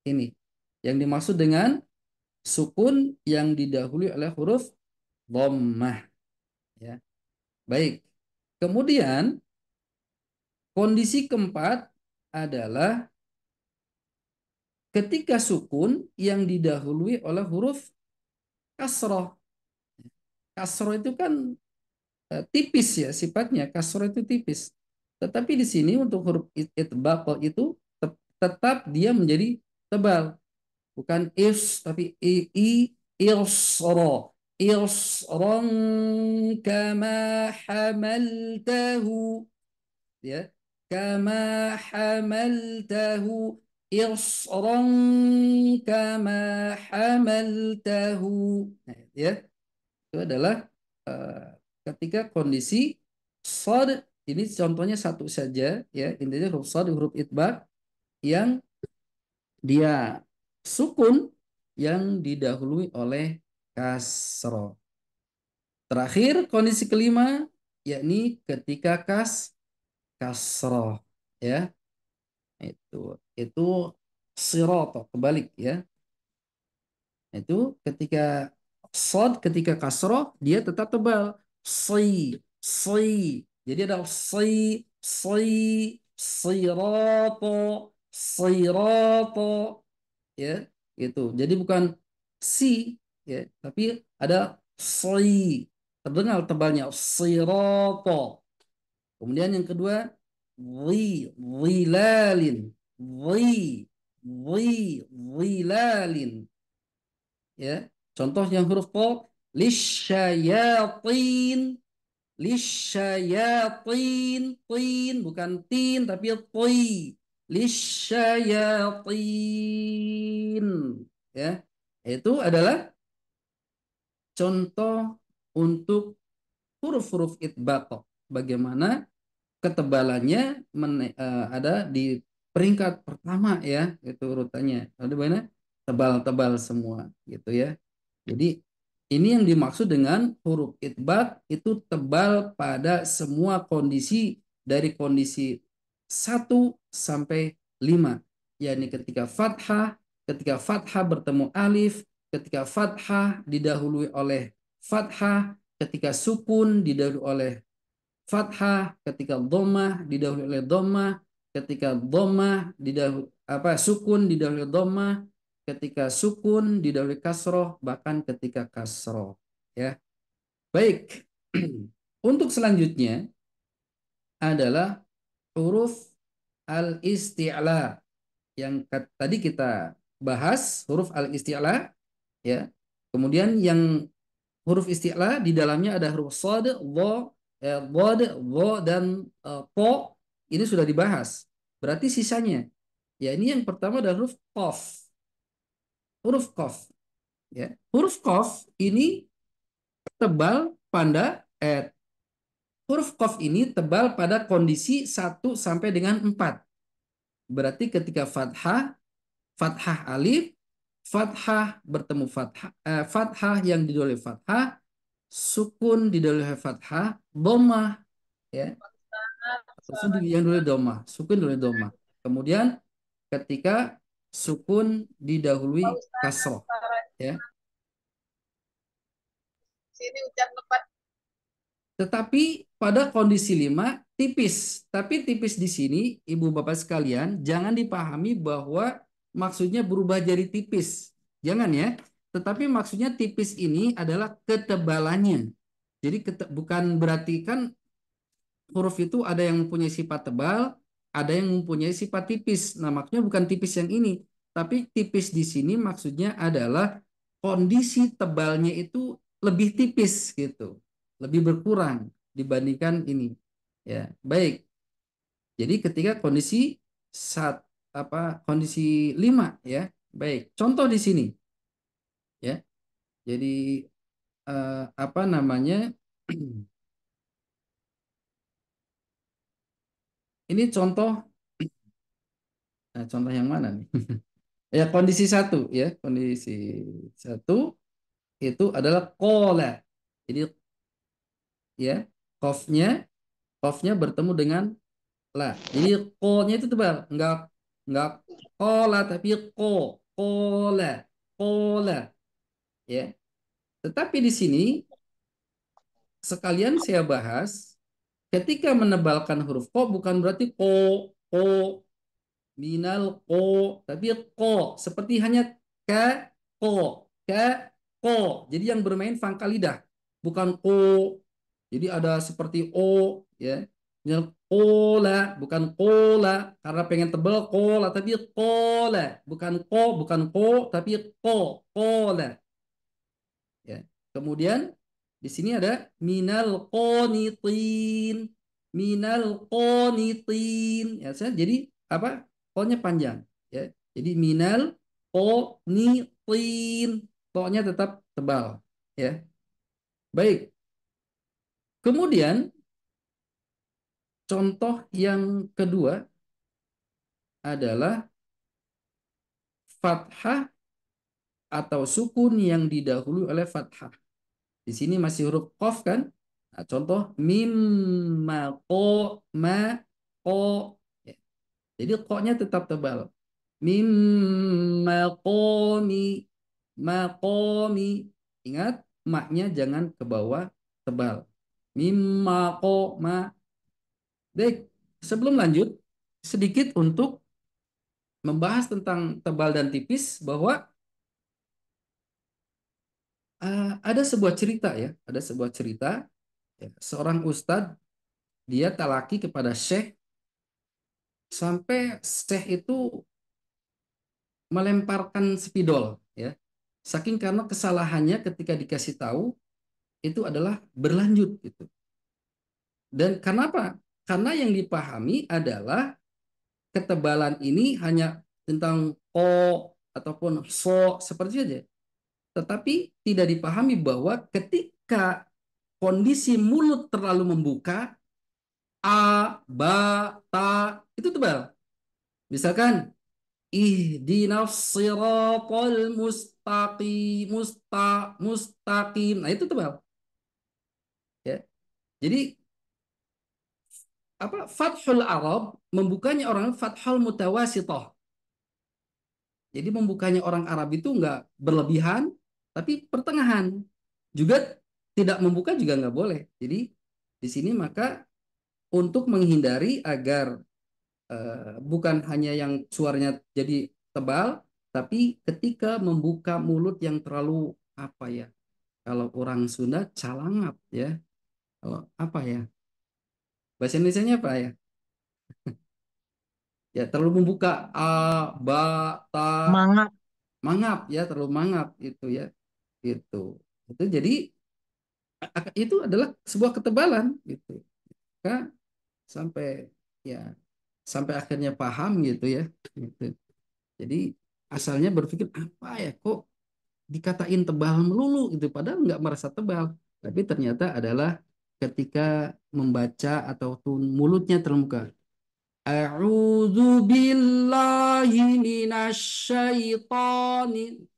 ini yang dimaksud dengan sukun yang didahului oleh huruf dhammah ya. Baik. Kemudian kondisi keempat adalah ketika sukun yang didahului oleh huruf kasroh. Kasroh itu kan tipis ya sifatnya, kasroh itu tipis. Tetapi di sini untuk huruf itbaq itu tetap dia menjadi tebal. Bukan is tapi ilsro. Ilsron kama hamaltahu ya. Kama hamaltahu ilsron kama hamaltahu. Nah, ya. Itu adalah ketika kondisi shad, ini contohnya satu saja ya, intinya huruf shad huruf itbaq yang dia sukun yang didahului oleh kasroh. Terakhir kondisi kelima yakni ketika kasroh ya, itu siroto kebalik ya. Itu ketika sod ketika kasroh dia tetap tebal. Si. Jadi ada sirato ya gitu. Jadi bukan si ya, tapi ada terdengar tebalnya sirato. Kemudian yang kedua wilalin wilalin ya. Contoh yang huruf to lisyayatin Lisyayatin, tin bukan tin tapi toi. Lisyayatin, ya. Itu adalah contoh untuk huruf-huruf itbaq. Bagaimana ketebalannya ada di peringkat pertama ya, itu urutannya. Ada mana? Tebal-tebal semua gitu ya. Jadi ini yang dimaksud dengan huruf itbaq, itu tebal pada semua kondisi dari kondisi 1 sampai 5. Yakni ketika fathah bertemu alif, ketika fathah didahului oleh fathah, ketika sukun didahului oleh fathah, ketika dhammah didahului oleh dhammah, ketika dhammah sukun didahului dhammah, ketika sukun didahului kasroh, bahkan ketika kasroh, ya. Baik. Untuk selanjutnya adalah huruf al-isti'la yang tadi kita bahas, huruf al-isti'la, ya. Kemudian yang huruf isti'la di dalamnya ada huruf shad, dha, dhad, dha dan po. Ini sudah dibahas. Berarti sisanya, ya, ini yang pertama adalah huruf qaf. Huruf qaf, ya. Huruf qaf ini tebal pada huruf qaf ini tebal pada kondisi 1 sampai dengan 4. Berarti ketika fathah, fathah alif, fathah bertemu fathah yang didahului fathah, sukun didahului fathah, dhammah, ya. Sukun yang dulu dhammah, sukun dulu dhammah. Kemudian ketika sukun didahului kasroh, ya. Tetapi pada kondisi 5 tipis. Tapi tipis di sini, Ibu Bapak sekalian, jangan dipahami bahwa maksudnya berubah jadi tipis. Jangan ya. Tetapi maksudnya tipis ini adalah ketebalannya. Jadi bukan berarti kan huruf itu ada yang mempunyai sifat tebal, ada yang mempunyai sifat tipis. Nah, maksudnya bukan tipis yang ini. Tapi tipis di sini maksudnya adalah kondisi tebalnya itu lebih tipis gitu, lebih berkurang dibandingkan ini, ya. Baik, jadi ketika kondisi kondisi 5, ya. Baik, contoh di sini, ya. Jadi apa namanya, ini contoh contoh yang mana nih? Ya, kondisi 1, ya. Kondisi 1 itu adalah qola. Jadi, ya, qafnya bertemu dengan la. Jadi ko-nya itu tebal, enggak qola tapi qola, ya. Tetapi di sini sekalian saya bahas, ketika menebalkan huruf ko bukan berarti ko minal ko, tapi ko seperti hanya ka ko. Jadi yang bermain pangkal lidah, bukan ko. Jadi ada seperti o, ya. Yang kola, bukan kola karena pengen tebal kola, tapi kola, bukan ko tapi kola, ya. Kemudian di sini ada minal qonitin, ya. Jadi apa? Ko-nya panjang, ya. Jadi minal qonitin, ko-nya tetap tebal, ya. Baik. Kemudian contoh yang kedua adalah fathah atau sukun yang didahului oleh fathah. Di sini masih huruf qaf kan? Nah, contoh mim, ma, ko. Ya. Jadi ko-nya tetap tebal. Mim, maqami. Ingat, maknya jangan ke bawah, tebal. Mim, ma. Baik, sebelum lanjut, sedikit untuk membahas tentang tebal dan tipis, bahwa ada sebuah cerita, ya. Ada sebuah cerita, ya. Seorang ustadz, dia talaki kepada syekh, sampai syekh itu melemparkan spidol, ya. Saking karena kesalahannya ketika dikasih tahu, itu adalah berlanjut, gitu. Dan kenapa? Karena yang dipahami adalah ketebalan ini hanya tentang o ataupun so seperti saja. Tetapi tidak dipahami bahwa ketika kondisi mulut terlalu membuka, a, ba, ta, itu tebal. Misalkan, ihdinas siratal mustaqim, mustaqim. Nah, itu tebal. Ya. Jadi apa? Fathul Arab membukanya orang fathul mutawasithah. Jadi membukanya orang Arab itu nggak berlebihan, tapi pertengahan. Juga tidak membuka juga nggak boleh. Jadi di sini maka untuk menghindari agar bukan hanya yang suaranya jadi tebal, tapi ketika membuka mulut yang terlalu apa ya? Kalau orang Sunda calangap ya. Kalau apa ya? Bahasa Indonesianya apa ya? Ya terlalu membuka a, ba, ta, Mangap. mangap ya, terlalu mangap itu ya. Itu jadi itu adalah sebuah ketebalan gitu. Maka sampai ya sampai akhirnya paham gitu ya. Gitu. Jadi asalnya berpikir apa ya kok dikatain tebal melulu gitu padahal nggak merasa tebal. Tapi ternyata adalah ketika membaca atau mulutnya terbuka. A'udzu billahi minasyaitonir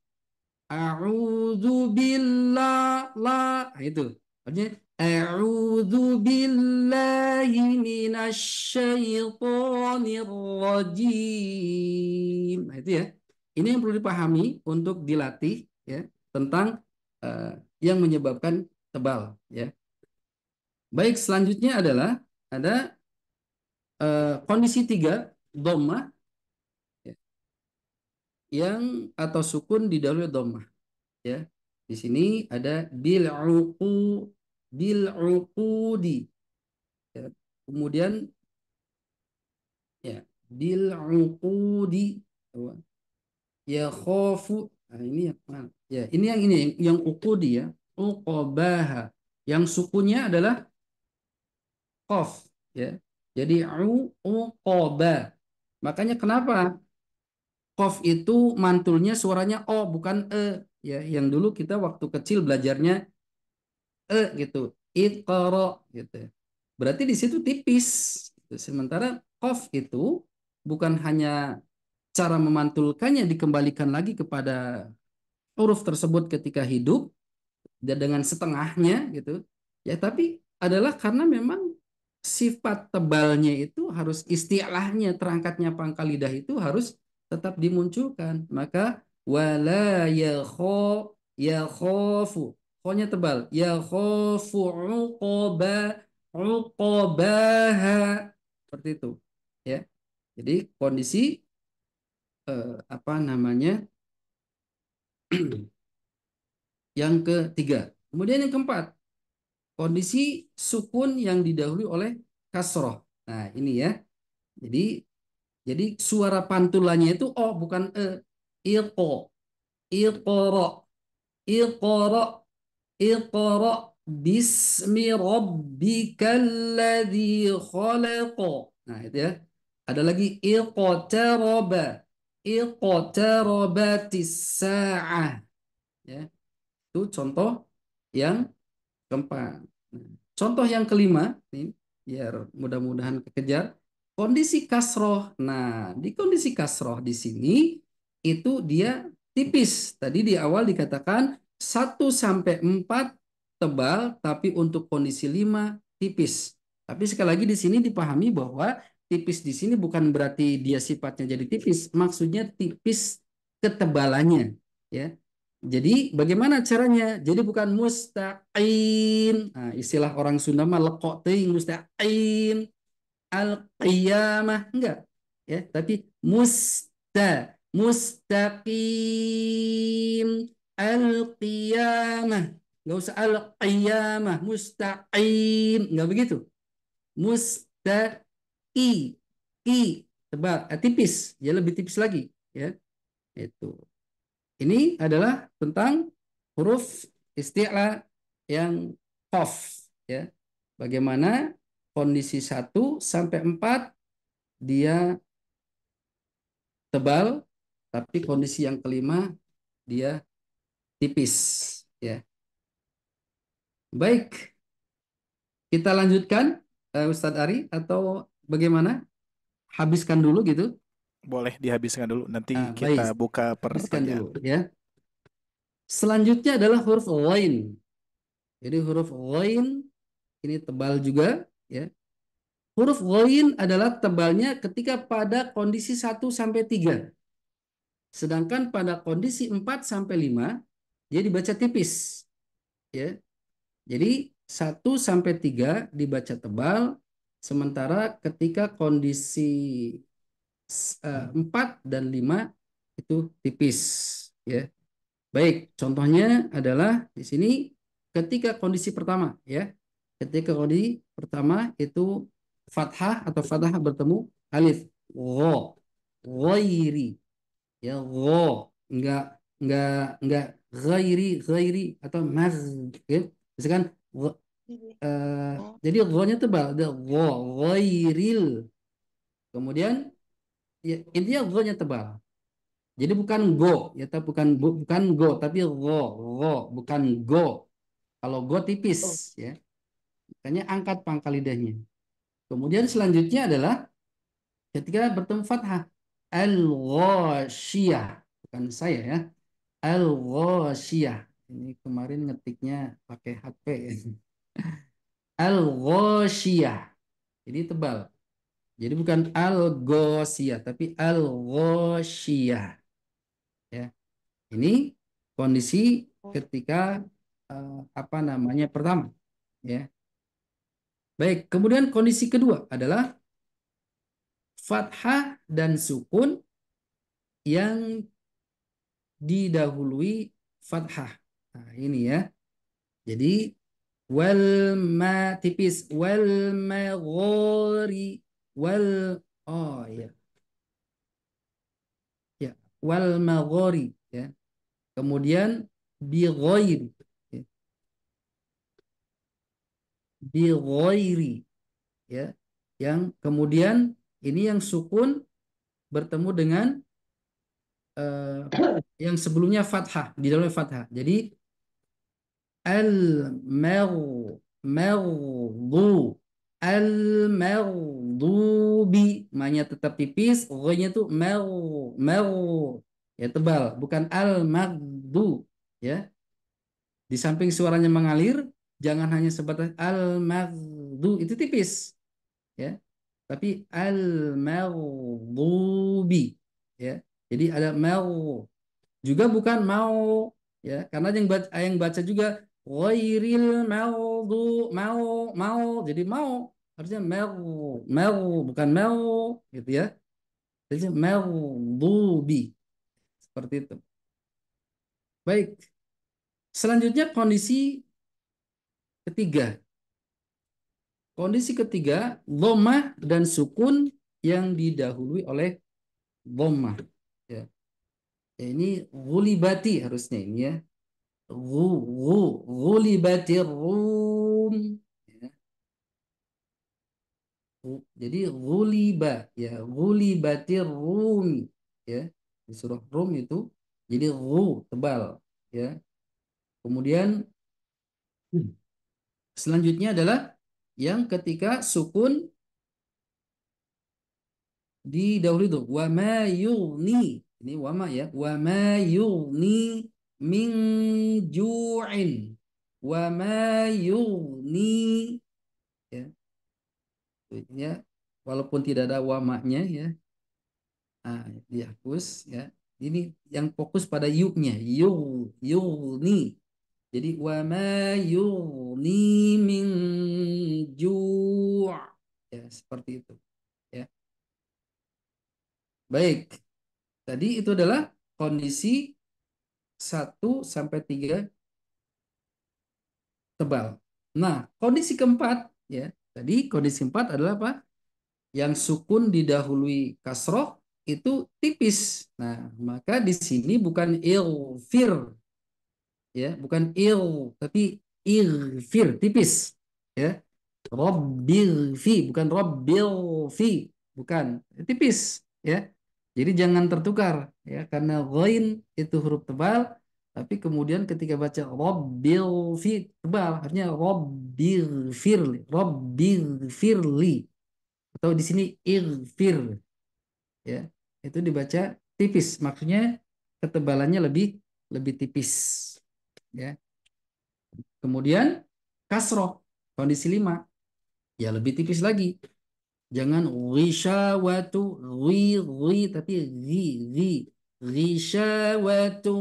A'udzu billah la itu. Artinya a'udzu billahi minasyaitonir rajim. Nah, itu ya. Ini yang perlu dipahami untuk dilatih ya tentang eh, yang menyebabkan tebal ya. Baik, selanjutnya adalah ada kondisi 3 dhammah ya, yang atau sukun didahului dhammah ya. Di sini ada bil uqudi ya. Kemudian ya bil uqudi ya khafu. Nah, ini yang mana? Ya, ini yang uqudi ya. Uqabaha. Yang sukunya adalah qaf ya. Jadi uqaba. Makanya kenapa qaf itu mantulnya suaranya o bukan e ya. Yang dulu kita waktu kecil belajarnya gitu. Iqra gitu. Berarti di situ tipis. Gitu. Sementara qaf itu bukan hanya cara memantulkannya dikembalikan lagi kepada huruf tersebut ketika hidup dan dengan setengahnya gitu. Ya, tapi adalah karena memang sifat tebalnya itu harus isti'lahnya terangkatnya pangkal lidah itu harus tetap dimunculkan. Maka wala yakhafu Kho-nya tebal. Yakhafu uqabaha. Seperti itu. Ya. Jadi kondisi apa namanya? Yang ketiga. Kemudian yang keempat, kondisi sukun yang didahului oleh kasroh. Nah, ini ya. Jadi suara pantulannya itu oh bukan e. Iqo, iqra, iqra, iqra bismi rabbikal ladzi khalaq. Nah, itu ya. Ada lagi iqtaraba, iqtarabatis sa'ah. Ya, itu contoh yang keempat. Nah, contoh yang kelima, nih, biar mudah-mudahan kekejar. Kondisi kasroh. Nah, di kondisi kasroh di sini itu dia tipis. Tadi di awal dikatakan 1 sampai 4 tebal, tapi untuk kondisi 5 tipis. Tapi sekali lagi di sini dipahami bahwa tipis di sini bukan berarti dia sifatnya jadi tipis. Maksudnya tipis ketebalannya. Ya. Jadi bagaimana caranya? Jadi bukan mustaqim. Nah, istilah orang Sunda mah lekok teuing mustaqim al-qiyamah enggak ya, tapi mustaqim al-qiyamah. Enggak usah al-qiyamah, mustaqim, enggak begitu. Mustaqi tebal, tipis, ya lebih tipis lagi ya. Itu. Ini adalah tentang huruf isti'la yang qaf ya. Bagaimana kondisi 1 sampai 4 dia tebal, tapi kondisi yang kelima dia tipis. Ya, baik, kita lanjutkan, Ustadz Ari, atau bagaimana? Habiskan dulu gitu. Boleh dihabiskan dulu, nanti Nah, kita baik, buka habiskan pertanyaan. dulu ya. Selanjutnya adalah huruf ghain. Jadi huruf ghain ini tebal juga ya. Huruf ghain adalah tebalnya ketika pada kondisi 1 sampai 3. Sedangkan pada kondisi 4 sampai 5 dia dibaca tipis ya. Jadi 1 sampai 3 dibaca tebal, sementara ketika kondisi 4 dan 5 itu tipis ya. Baik, contohnya adalah di sini ketika kondisi pertama ya. Ketika kondisi pertama itu fathah atau fathah bertemu alif, gho, ghairi ya, gho, enggak ghairi atau maz ya. Misalkan jadi gho-nya tebal, ada gho, ghairil. Kemudian ya, intinya gho-nya tebal. Jadi bukan go, ya, bukan go, tapi bukan go. Kalau go tipis, ya, makanya angkat pangkal lidahnya. Kemudian selanjutnya adalah ketika bertemu fathah, al-ghasyiyah, bukan saya ya, al-ghasyiyah. Ini kemarin ngetiknya pakai HP, ya. Al-ghasyiyah, jadi tebal. Jadi bukan al-ghasyiyah, tapi al-ghasyiyah. Ya. Ini kondisi ketika apa namanya pertama, ya. Baik, kemudian kondisi kedua adalah fathah dan sukun yang didahului fathah. Nah, ini ya. Jadi wal ma tipis, wal maghori, wal, oh ya. Ya, wal maghori ya. Kemudian bi ghairi, ya. Bi ghairi ya, yang kemudian ini yang sukun bertemu dengan yang sebelumnya fathah, di dalamnya fathah. Jadi al maghdu al maghdubi, ma-nya tetap tipis, gha-nya tuh ya, tebal, bukan al maghdu ya. Di samping suaranya mengalir, jangan hanya sebatas al maghdu, itu tipis ya, tapi al maghdubi ya. Jadi ada mau, juga bukan mau ya, karena yang baca juga ghairil maghdu, mau jadi mau, harusnya mau bukan mau gitu ya. Jadi maghdubi, seperti itu. Baik, selanjutnya kondisi ketiga. Kondisi ketiga, dhammah dan sukun yang didahului oleh dhammah. Ya. Ini ghulibati harusnya ini ya. Ghulibatir rum. Ya. Jadi ghuliba ya, ghulibatir rum ya. Di surah Rum itu jadi tebal ya. Kemudian selanjutnya adalah yang ketika sukun didahului itu wa ma yughni, ini wa ma ya, wa ma yughni min ju'in, wa ma yughni ya, ya, walaupun tidak ada wa ma-nya ya, dihapus ya. Ini yang fokus pada yu-nya, yughni. Jadi wa ma yughni min ju' ya, seperti itu ya. Baik, tadi itu adalah kondisi 1 sampai 3 tebal. Nah, kondisi keempat ya. Tadi kondisi keempat adalah apa? Yang sukun didahului kasroh itu tipis. Nah, maka di sini bukan ilfir ya, bukan il tapi ilfir, tipis ya. Rabbil fi, bukan Rabbil fi, bukan. Tipis ya. Jadi jangan tertukar ya, karena ghain itu huruf tebal, tapi kemudian ketika baca Rabbil fi tebal, artinya Rabbil firli, Rabbil firli, atau di sini irfir ya. Itu dibaca tipis, maksudnya ketebalannya lebih lebih tipis ya. Kemudian kasroh kondisi 5 ya lebih tipis lagi. Jangan ghisyawatu tapi ghisyawatu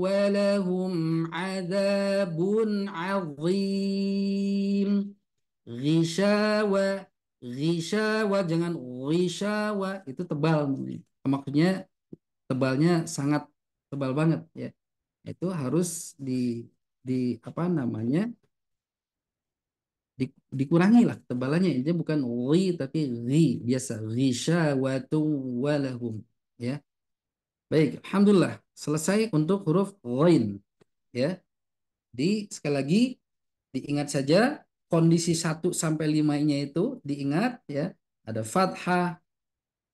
walahum adzabun azim. Ghisyawa ghisyawa jangan ghisyawa, itu tebal maksudnya tebalnya sangat tebal banget ya. Itu harus di apa namanya, dikurangi lah tebalannya. Ini bukan ri tapi ri biasa, ghisyawatu walahum ya. Baik, alhamdulillah selesai untuk huruf ghain ya. Sekali lagi diingat saja kondisi 1 sampai 5-nya itu diingat ya. Ada fathah,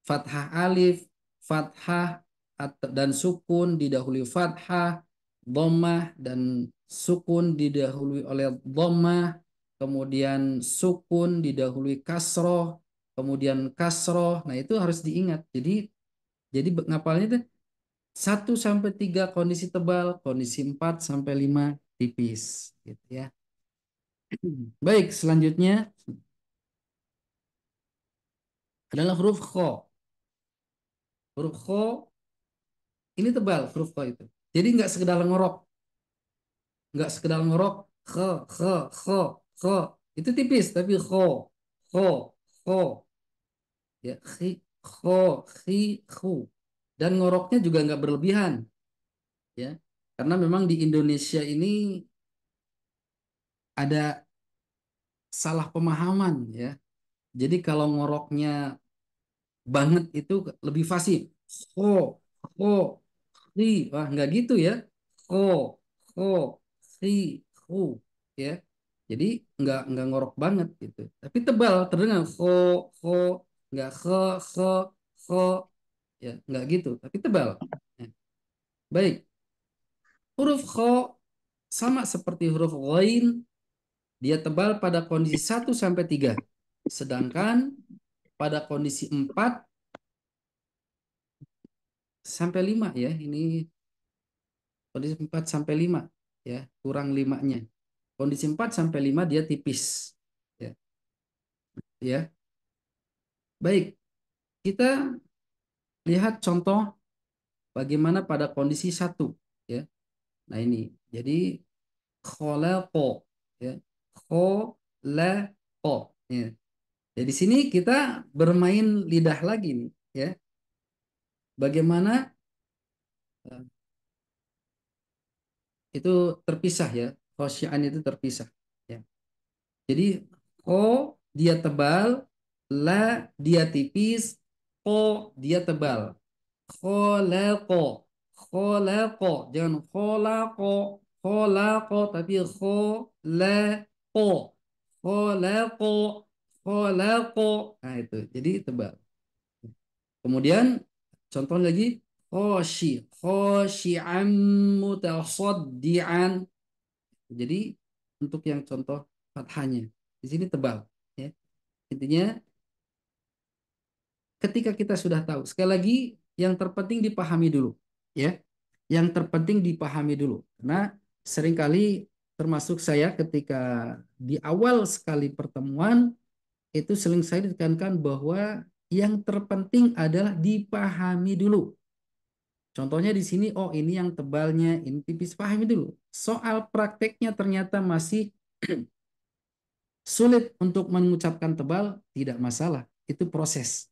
fathah alif, fathah dan sukun didahului fathah, dhammah dan sukun didahului oleh dhammah, kemudian sukun didahului kasroh, kemudian kasroh. Nah, itu harus diingat. Jadi ngapalnya itu 1 sampai 3 kondisi tebal, kondisi 4 sampai 5 tipis gitu ya. Baik, selanjutnya adalah huruf kho. Huruf kho ini tebal, huruf kho itu. Jadi nggak sekedar ngorok, kho, kho, kho, kho. Itu tipis, tapi kho, kho, ya, kho, khu. Dan ngoroknya juga nggak berlebihan, ya. Karena memang di Indonesia ini ada salah pemahaman, ya. Jadi kalau ngoroknya banget itu lebih fasih. Kho, kho, khi. Wah, nggak gitu ya. Kho, kho, khi, hu. Ya. Jadi nggak ngorok banget gitu. Tapi tebal, terdengar kho, nggak kho, kho. Ya, nggak gitu. Tapi tebal. Ya. Baik. Huruf kho sama seperti huruf ghain, dia tebal pada kondisi 1 sampai 3. Sedangkan pada kondisi 4 sampai 5 ya, ini kondisi 4 sampai 5 ya, kurang 5-nya. Kondisi 4 sampai 5 dia tipis ya. Ya. Baik, kita lihat contoh bagaimana pada kondisi 1 ya. Nah, ini. Jadi kholaqo ya. Kholaqo ya. Jadi sini kita bermain lidah lagi nih ya. Bagaimana itu terpisah ya. Khosyian itu terpisah ya. Jadi ko dia tebal, la dia tipis, ko dia tebal. Kholaqo, kholaqo, jangan kholaqo, kholaqo tapi kholaqo, kholaqo, kholaqo. Nah, itu. Jadi tebal. Kemudian contoh lagi khosyi'an mutasaddian. Jadi untuk yang contoh fathahnya di sini tebal ya. Intinya ketika kita sudah tahu, sekali lagi yang terpenting dipahami dulu ya. Yang terpenting dipahami dulu, karena seringkali termasuk saya ketika di awal sekali pertemuan itu sering saya ditekankan bahwa yang terpenting adalah dipahami dulu. Contohnya di sini, oh ini yang tebalnya, ini tipis, pahami dulu. Soal prakteknya ternyata masih sulit untuk mengucapkan tebal, tidak masalah. Itu proses.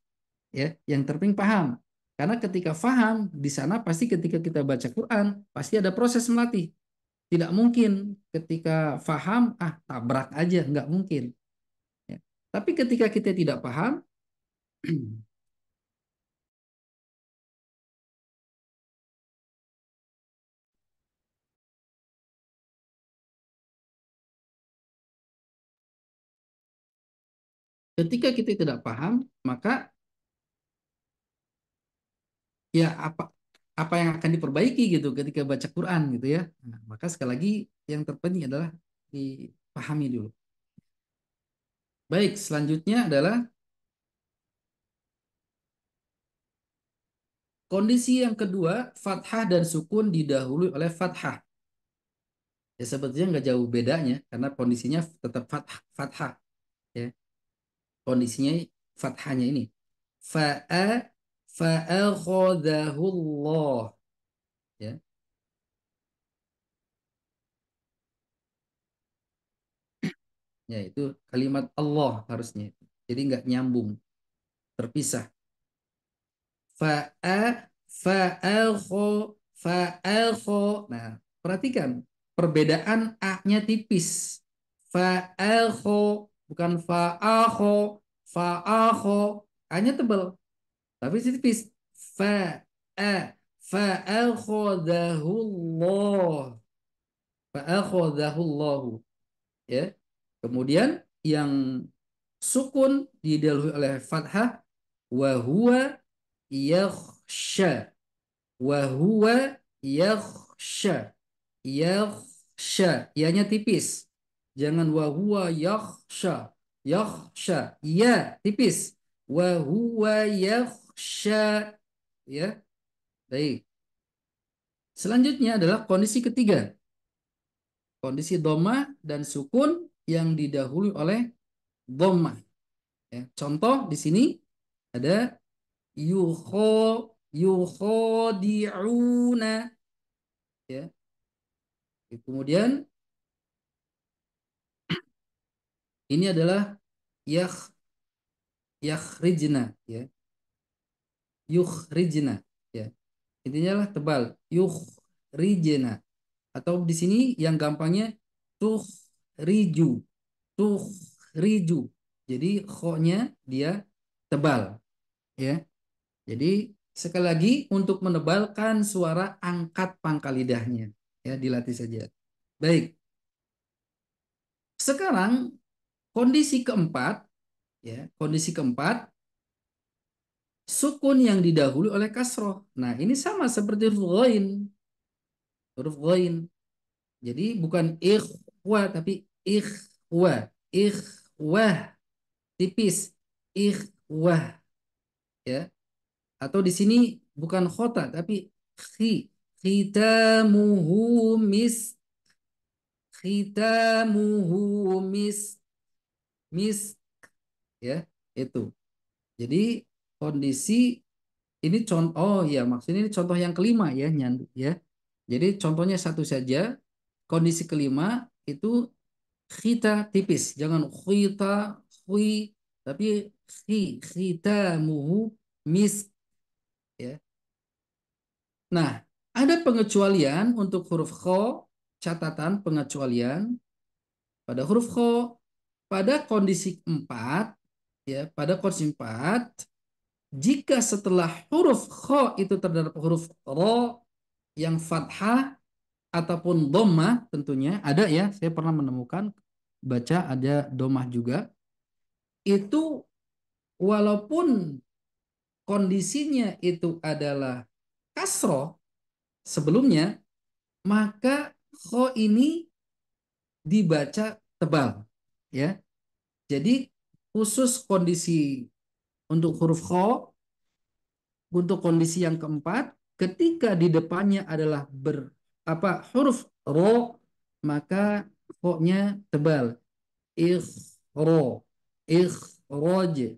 Ya, yang terpenting paham. Karena ketika paham, di sana pasti ketika kita baca Quran, pasti ada proses melatih. Tidak mungkin ketika paham, tabrak aja, nggak mungkin. Ya. Tapi ketika kita tidak paham, Ketika kita tidak paham, maka ya apa yang akan diperbaiki gitu ketika baca Quran gitu ya. Nah, maka sekali lagi yang terpenting adalah dipahami dulu. Baik, selanjutnya adalah kondisi yang kedua, fathah dan sukun didahului oleh fathah. Ya sebetulnya nggak jauh bedanya karena kondisinya tetap fathah, fathah ya. Kondisinya fathahnya ini. Fa'a fa'akhadahullah ya. Ya itu kalimat Allah harusnya. Jadi nggak nyambung, terpisah. Fa'a fa'akho fa'akho. Nah, perhatikan perbedaan a-nya tipis. Fa'akho bukan fa'akho, fa'akho. A-nya tebal, tapi tipis. Fa'a fa'akhodahullah. Fa'akhodahullahu ya. Kemudian yang sukun didahului oleh fathah wa huwa yakhsha wa huwa yakhsha yakhsha ianya tipis, jangan wa huwa yakhsha yakhsha ya tipis wa huwa yakhsha ya. Baik, selanjutnya adalah kondisi ketiga, kondisi dhamma dan sukun yang didahului oleh dhamma ya. Contoh di sini ada yukhadi'una ya. Kemudian ini adalah yakhrijna ya. Yukhrijna ya. Intinya lah tebal, yukhrijna. Atau di sini yang gampangnya tukhriju. Tukhriju. Jadi kho-nya dia tebal ya. Jadi sekali lagi untuk menebalkan suara angkat pangkal lidahnya ya, dilatih saja. Baik. Sekarang kondisi keempat ya, kondisi keempat sukun yang didahului oleh kasroh. Nah, ini sama seperti huruf ghain. Huruf ghain. Jadi bukan ikhwa tapi ikhwa. Ikhwah tipis. Ikhwah ya. Atau di sini bukan khota tapi khitamuhu mis ya itu. Jadi kondisi ini contoh, oh ya maksudnya ini contoh yang kelima ya nyandu ya. Jadi contohnya satu saja. Kondisi kelima itu khita tipis, jangan khita khui tapi khitamuhu mis ya. Nah, ada pengecualian untuk huruf kho, catatan pengecualian pada huruf kho pada kondisi 4 ya, pada kondisi 4 jika setelah huruf kho itu terdapat huruf ro yang fathah ataupun dhammah tentunya ada ya, saya pernah menemukan baca ada dhammah juga, itu walaupun kondisinya itu adalah kasroh sebelumnya, maka kho ini dibaca tebal ya. Jadi khusus kondisi untuk huruf kho, untuk kondisi yang keempat, ketika di depannya adalah huruf ro, maka kho-nya tebal. Ikhro, ikhroj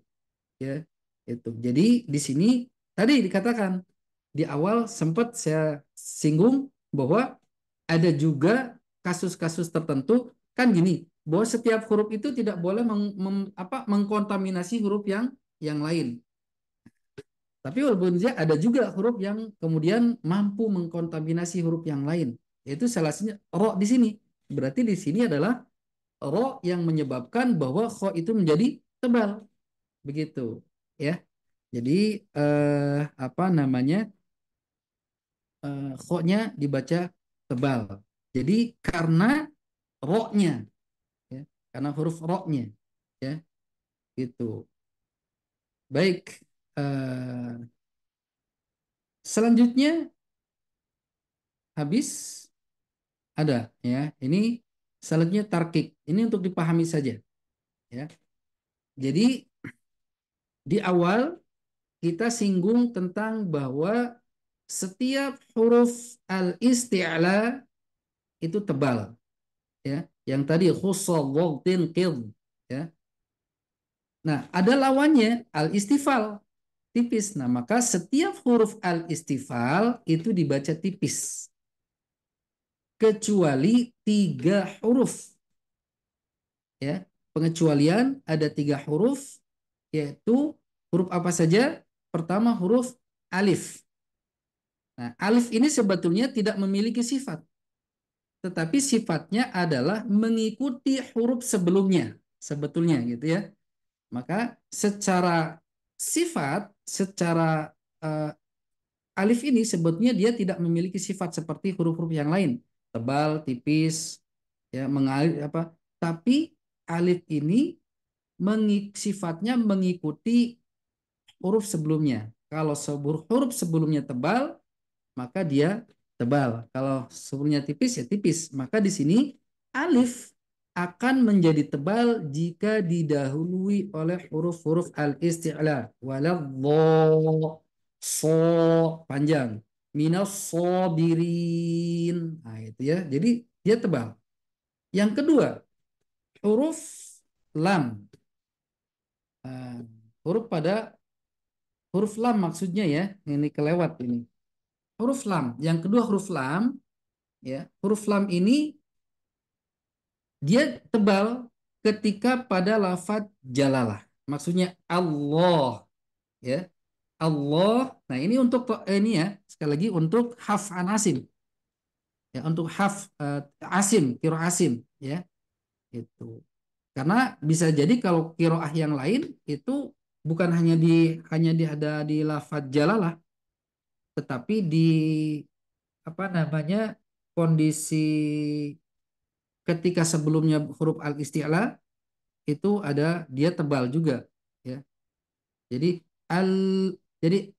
ya. Itu. Jadi di sini tadi dikatakan di awal sempat saya singgung bahwa ada juga kasus-kasus tertentu kan gini, bahwa setiap huruf itu tidak boleh mengkontaminasi huruf yang lain. Tapi walaupun ada juga huruf yang kemudian mampu mengkontaminasi huruf yang lain. Yaitu salah satunya ro di sini. Berarti di sini adalah ro yang menyebabkan bahwa kho itu menjadi tebal. Begitu, ya. Jadi apa namanya? Kho-nya dibaca tebal. Jadi karena ro-nya ya, karena huruf ro-nya ya. Gitu. Baik. Selanjutnya habis ada ya. Ini selanjutnya tarkik. Ini untuk dipahami saja ya. Jadi di awal kita singgung tentang bahwa setiap huruf al-isti'la itu tebal ya. Yang tadi khussa dhagtin qid ya. Nah, ada lawannya al-istifal, tipis. Nah, maka setiap huruf al-istifal itu dibaca tipis kecuali 3 huruf ya. Pengecualian ada 3 huruf, yaitu huruf apa saja? Pertama huruf alif. Nah, alif ini sebetulnya tidak memiliki sifat, tetapi sifatnya adalah mengikuti huruf sebelumnya sebetulnya gitu ya. Maka secara sifat, secara alif ini sebetulnya dia tidak memiliki sifat seperti huruf-huruf yang lain, tebal, tipis, ya mengalir apa. Tapi alif ini sifatnya mengikuti huruf sebelumnya. Kalau huruf sebelumnya tebal, maka dia tebal. Kalau sebelumnya tipis ya tipis. Maka di sini alif akan menjadi tebal jika didahului oleh huruf-huruf al-isti'la. Waladh, so panjang. Minas sabirin. Nah, itu ya. Jadi dia tebal. Yang kedua, huruf lam. Huruf lam maksudnya ya. Ini kelewat ini. Huruf lam. Yang kedua huruf lam, ya. Huruf lam ini dia tebal ketika pada lafadz jalalah. Maksudnya Allah, ya. Allah. Nah, ini untuk ini ya, sekali lagi untuk haf'an asim. Ya, untuk asim, qiro asim, ya. Itu. Karena bisa jadi kalau qiraah yang lain itu bukan hanya ada di lafadz jalalah, tetapi di apa namanya kondisi ketika sebelumnya huruf al-isti'la itu ada dia tebal juga ya. Jadi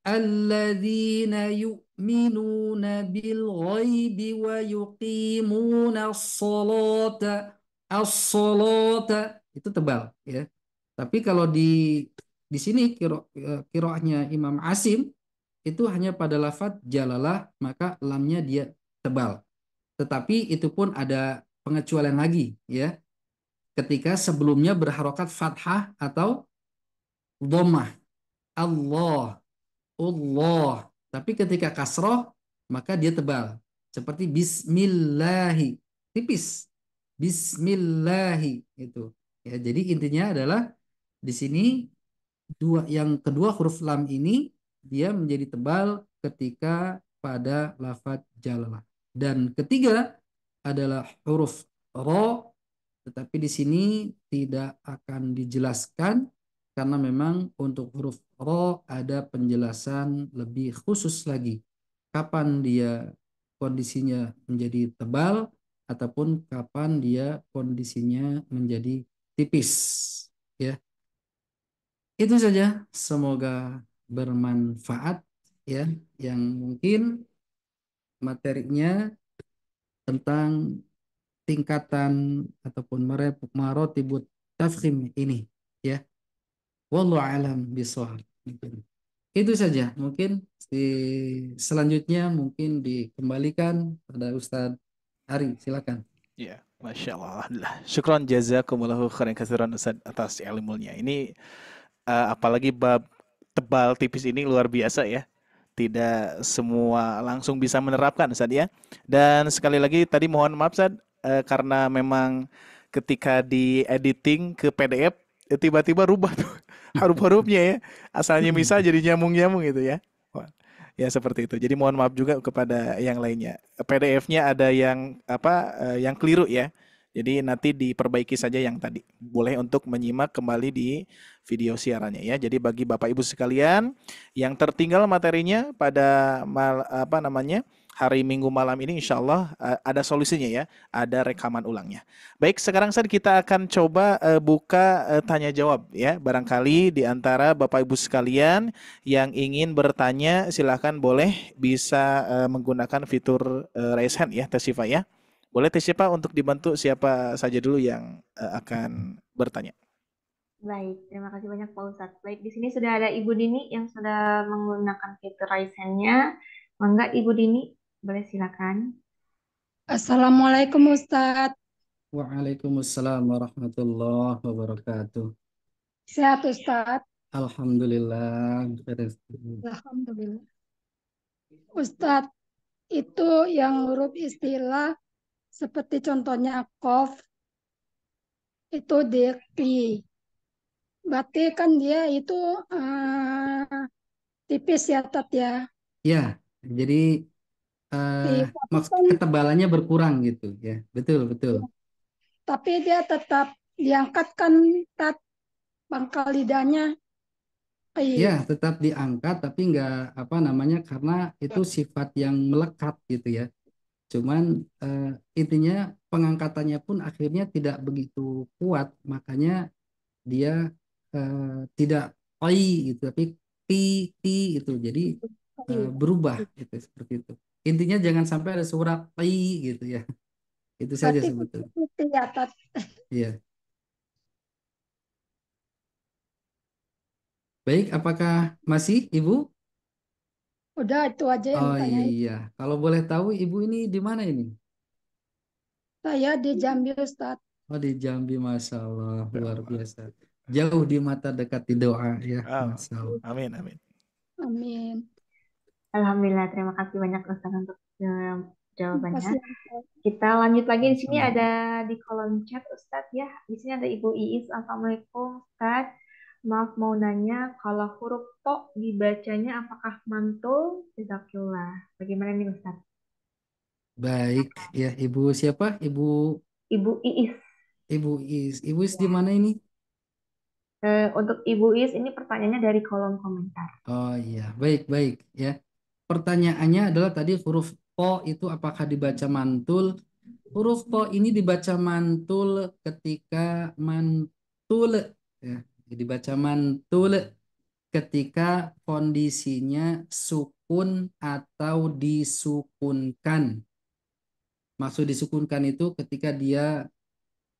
alladzina yu'minuna bil ghaibi wa yuqimuna as-salata itu tebal ya. Tapi kalau di sini qiraahnya Imam Asim itu hanya pada lafadz jalalah, maka lamnya dia tebal. Tetapi itu pun ada pengecualian lagi ya. Ketika sebelumnya berharokat fathah atau dhammah. Allah, Allah. Tapi ketika kasroh maka dia tebal. Seperti bismillahi, tipis. Bismillahi itu. Ya, jadi intinya adalah di sini yang kedua huruf lam ini dia menjadi tebal ketika pada lafadz jalalah. Dan ketiga adalah huruf ro, tetapi di sini tidak akan dijelaskan karena memang untuk huruf ro ada penjelasan lebih khusus lagi. Kapan dia kondisinya menjadi tebal ataupun kapan dia kondisinya menjadi tipis. Ya. Itu saja, semoga bermanfaat ya, yang mungkin materinya tentang tingkatan ataupun marotibut tafkhim ini ya. Wallahu alam bishawab. Itu saja, mungkin selanjutnya mungkin dikembalikan pada Ustadz Ari, silakan. Ya, Masya Allah. Syukron jazakumullahu khairan katsiran Ustaz atas ilmunya. Ini apalagi bab tebal tipis ini luar biasa ya. Tidak semua langsung bisa menerapkan Ustaz ya. Dan sekali lagi tadi mohon maaf Ustaz karena memang ketika di editing ke PDF tiba-tiba rubah tuh huruf-hurufnya ya. Asalnya misal jadi nyambung-nyambung gitu ya. Ya seperti itu. Jadi mohon maaf juga kepada yang lainnya. PDF-nya ada yang yang keliru ya. Jadi nanti diperbaiki saja yang tadi. Boleh untuk menyimak kembali di video siarannya ya. Jadi bagi Bapak Ibu sekalian yang tertinggal materinya pada hari Minggu malam ini insya Allah ada solusinya ya, ada rekaman ulangnya. Baik, sekarang saja kita akan coba buka tanya jawab ya. Barangkali di antara Bapak Ibu sekalian yang ingin bertanya silahkan boleh bisa menggunakan fitur raise hand ya Teh Syifa ya. Boleh Teh Syifa untuk dibantu siapa saja dulu yang akan bertanya. Baik, terima kasih banyak Pak Ustadz. Baik, di sini sudah ada Ibu Dini yang sudah menggunakan fitur raise hand-nya. Mangga Ibu Dini, boleh silakan. Assalamualaikum Ustadz. Waalaikumsalam warahmatullahi wabarakatuh. Sehat Ustadz? Alhamdulillah. Alhamdulillah. Ustadz, itu yang huruf istilah seperti contohnya qaf itu deki. Berarti kan dia itu tipis ya Tat ya. Ya, jadi ketebalannya berkurang gitu ya. Betul, betul. Tapi dia tetap diangkat kan Tat pangkal lidahnya. Ya, tetap diangkat tapi nggak apa namanya karena itu sifat yang melekat gitu ya. Cuman intinya pengangkatannya pun akhirnya tidak begitu kuat, makanya dia tidak oi gitu, tapi pi itu. Jadi berubah gitu seperti itu. Intinya jangan sampai ada suara pi gitu ya. Itu saja sebetulnya. Iya. Baik, apakah masih Ibu? Udah itu aja yang Oh ditanya. iya, kalau boleh tahu Ibu ini di mana ini? Saya di Jambi Ustadz. Oh di Jambi, Masya Allah, luar biasa. Jauh di mata, dekat di doa ya, Masya Allah. Amin, amin. Amin. Alhamdulillah, terima kasih banyak Ustaz untuk jawabannya. Kita lanjut lagi, di sini ada di kolom chat Ustaz ya. Di sini ada Ibu Iis. Assalamualaikum Ustaz. Maaf mau nanya, kalau huruf to dibacanya apakah mantul? Jazakallah. Bagaimana nih Ustaz? Baik, ya Ibu siapa? Ibu Iis. Ibu Iis. Ibu Iis di mana ini? Untuk Ibu Iis ini pertanyaannya dari kolom komentar. Oh iya, baik ya. Pertanyaannya adalah tadi huruf to itu apakah dibaca mantul? Huruf to ini dibaca mantul ketika mantul ya. Dibaca mantul ketika kondisinya sukun atau disukunkan. Maksud disukunkan itu ketika dia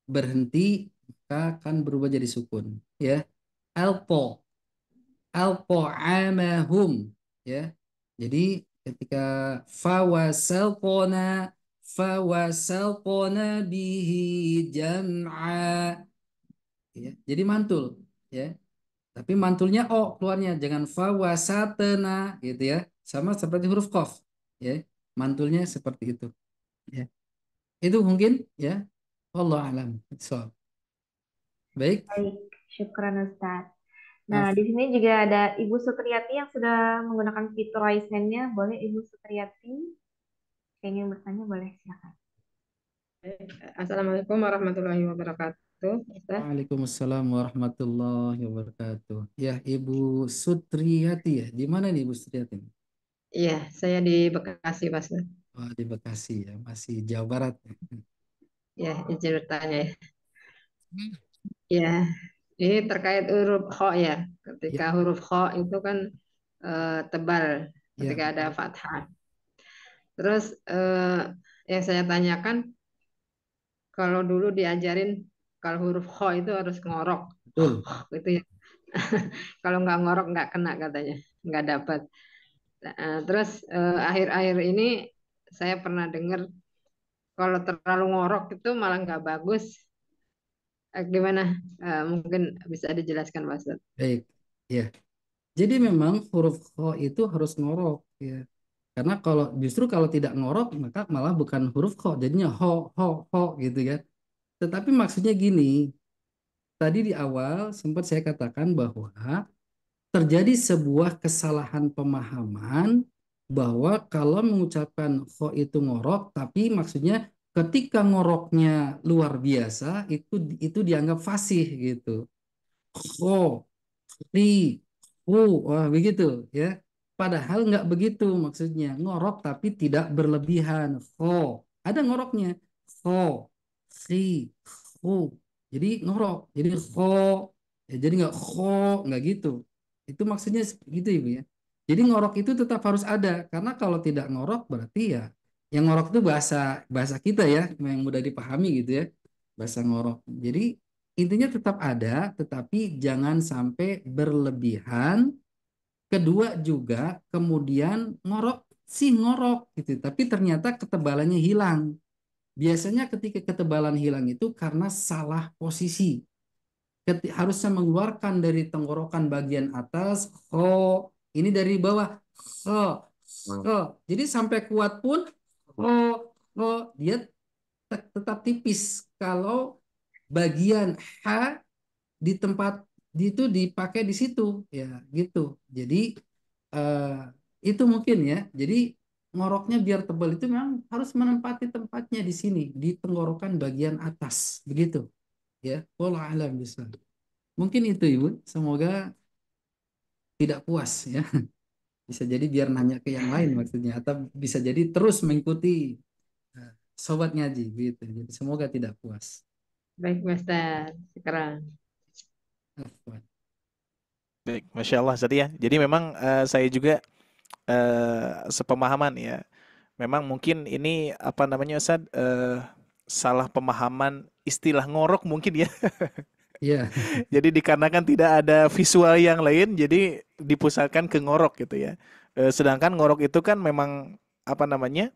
berhenti maka akan berubah jadi sukun ya. Alpo amahum ya. Jadi ketika fawasalqona bihi jam'a ya. Jadi mantul ya. Tapi mantulnya o keluarnya, jangan fawasatena gitu ya. Sama seperti huruf qaf ya. Mantulnya seperti itu ya. Itu mungkin ya. Allah alam. So. Baik. Baik, syukran Ustaz. Nah, di sini juga ada Ibu Sutriyati yang sudah menggunakan fitur raise hand-nya. Boleh Ibu Sutriyati ingin bertanya, boleh silakan. Assalamualaikum warahmatullahi wabarakatuh. Waalaikumsalam warahmatullahi wabarakatuh. Ya, Ibu Sutriyati ya. Di mana nih Ibu Sutriyati? Iya, saya di Bekasi, Mas. Oh, di Bekasi ya, masih Jawa Barat. Ya, izin bertanya ya. Ya, ini terkait huruf kho ya. Ketika huruf kho itu kan tebal ketika ada fathah. Terus yang saya tanyakan, kalau dulu diajarin kalau huruf kho itu harus ngorok. Betul. Gitu ya. Kalau nggak ngorok nggak kena katanya, nggak dapat. Terus akhir-akhir ini saya pernah dengar kalau terlalu ngorok itu malah nggak bagus. Gimana? Mungkin bisa dijelaskan, Mas. Baik, ya. Jadi memang huruf kho itu harus ngorok ya. Karena justru kalau tidak ngorok maka malah bukan huruf kho, jadinya ho gitu ya. Tetapi maksudnya gini, tadi di awal sempat saya katakan bahwa terjadi sebuah kesalahan pemahaman bahwa kalau mengucapkan kho itu ngorok, tapi maksudnya ketika ngoroknya luar biasa itu dianggap fasih gitu. Kho, ri, wah begitu ya. padahal nggak begitu maksudnya. Ngorok tapi tidak berlebihan. Kho. Ada ngoroknya. Kho, khi, khu. Jadi ngorok. Jadi kho. Ya, jadi nggak gitu. Itu maksudnya gitu Ibu ya. Jadi ngorok itu tetap harus ada. Karena kalau tidak ngorok berarti ya yang ngorok itu bahasa bahasa kita ya, yang mudah dipahami gitu ya. Bahasa ngorok. Jadi intinya tetap ada, tetapi jangan sampai berlebihan. Kedua juga kemudian ngorok sih ngorok gitu, tapi ternyata ketebalannya hilang. Biasanya ketika ketebalan hilang itu karena salah posisi. Harusnya mengeluarkan dari tenggorokan bagian atas, ini dari bawah, Jadi sampai kuat pun, dia tetap tipis. Kalau bagian H di tempat itu dipakai di situ ya gitu. Jadi eh, itu mungkin ya. Jadi ngoroknya biar tebal itu memang harus menempati tempatnya di sini di tenggorokan bagian atas begitu ya. Wallahu alam bisa. Mungkin itu Ibu. Semoga tidak puas ya. Bisa jadi biar nanya ke yang lain maksudnya atau bisa jadi terus mengikuti sobat ngaji gitu. Jadi semoga tidak puas. Baik, Ustaz. Sekarang. Afwan. Baik, Masya Allah Ustaz ya. Jadi memang saya juga sepemahaman ya. Memang mungkin ini apa namanya Ustaz, salah pemahaman istilah ngorok mungkin ya. Iya. Jadi dikarenakan tidak ada visual yang lain, jadi dipusatkan ke ngorok gitu ya. Sedangkan ngorok itu kan memang apa namanya,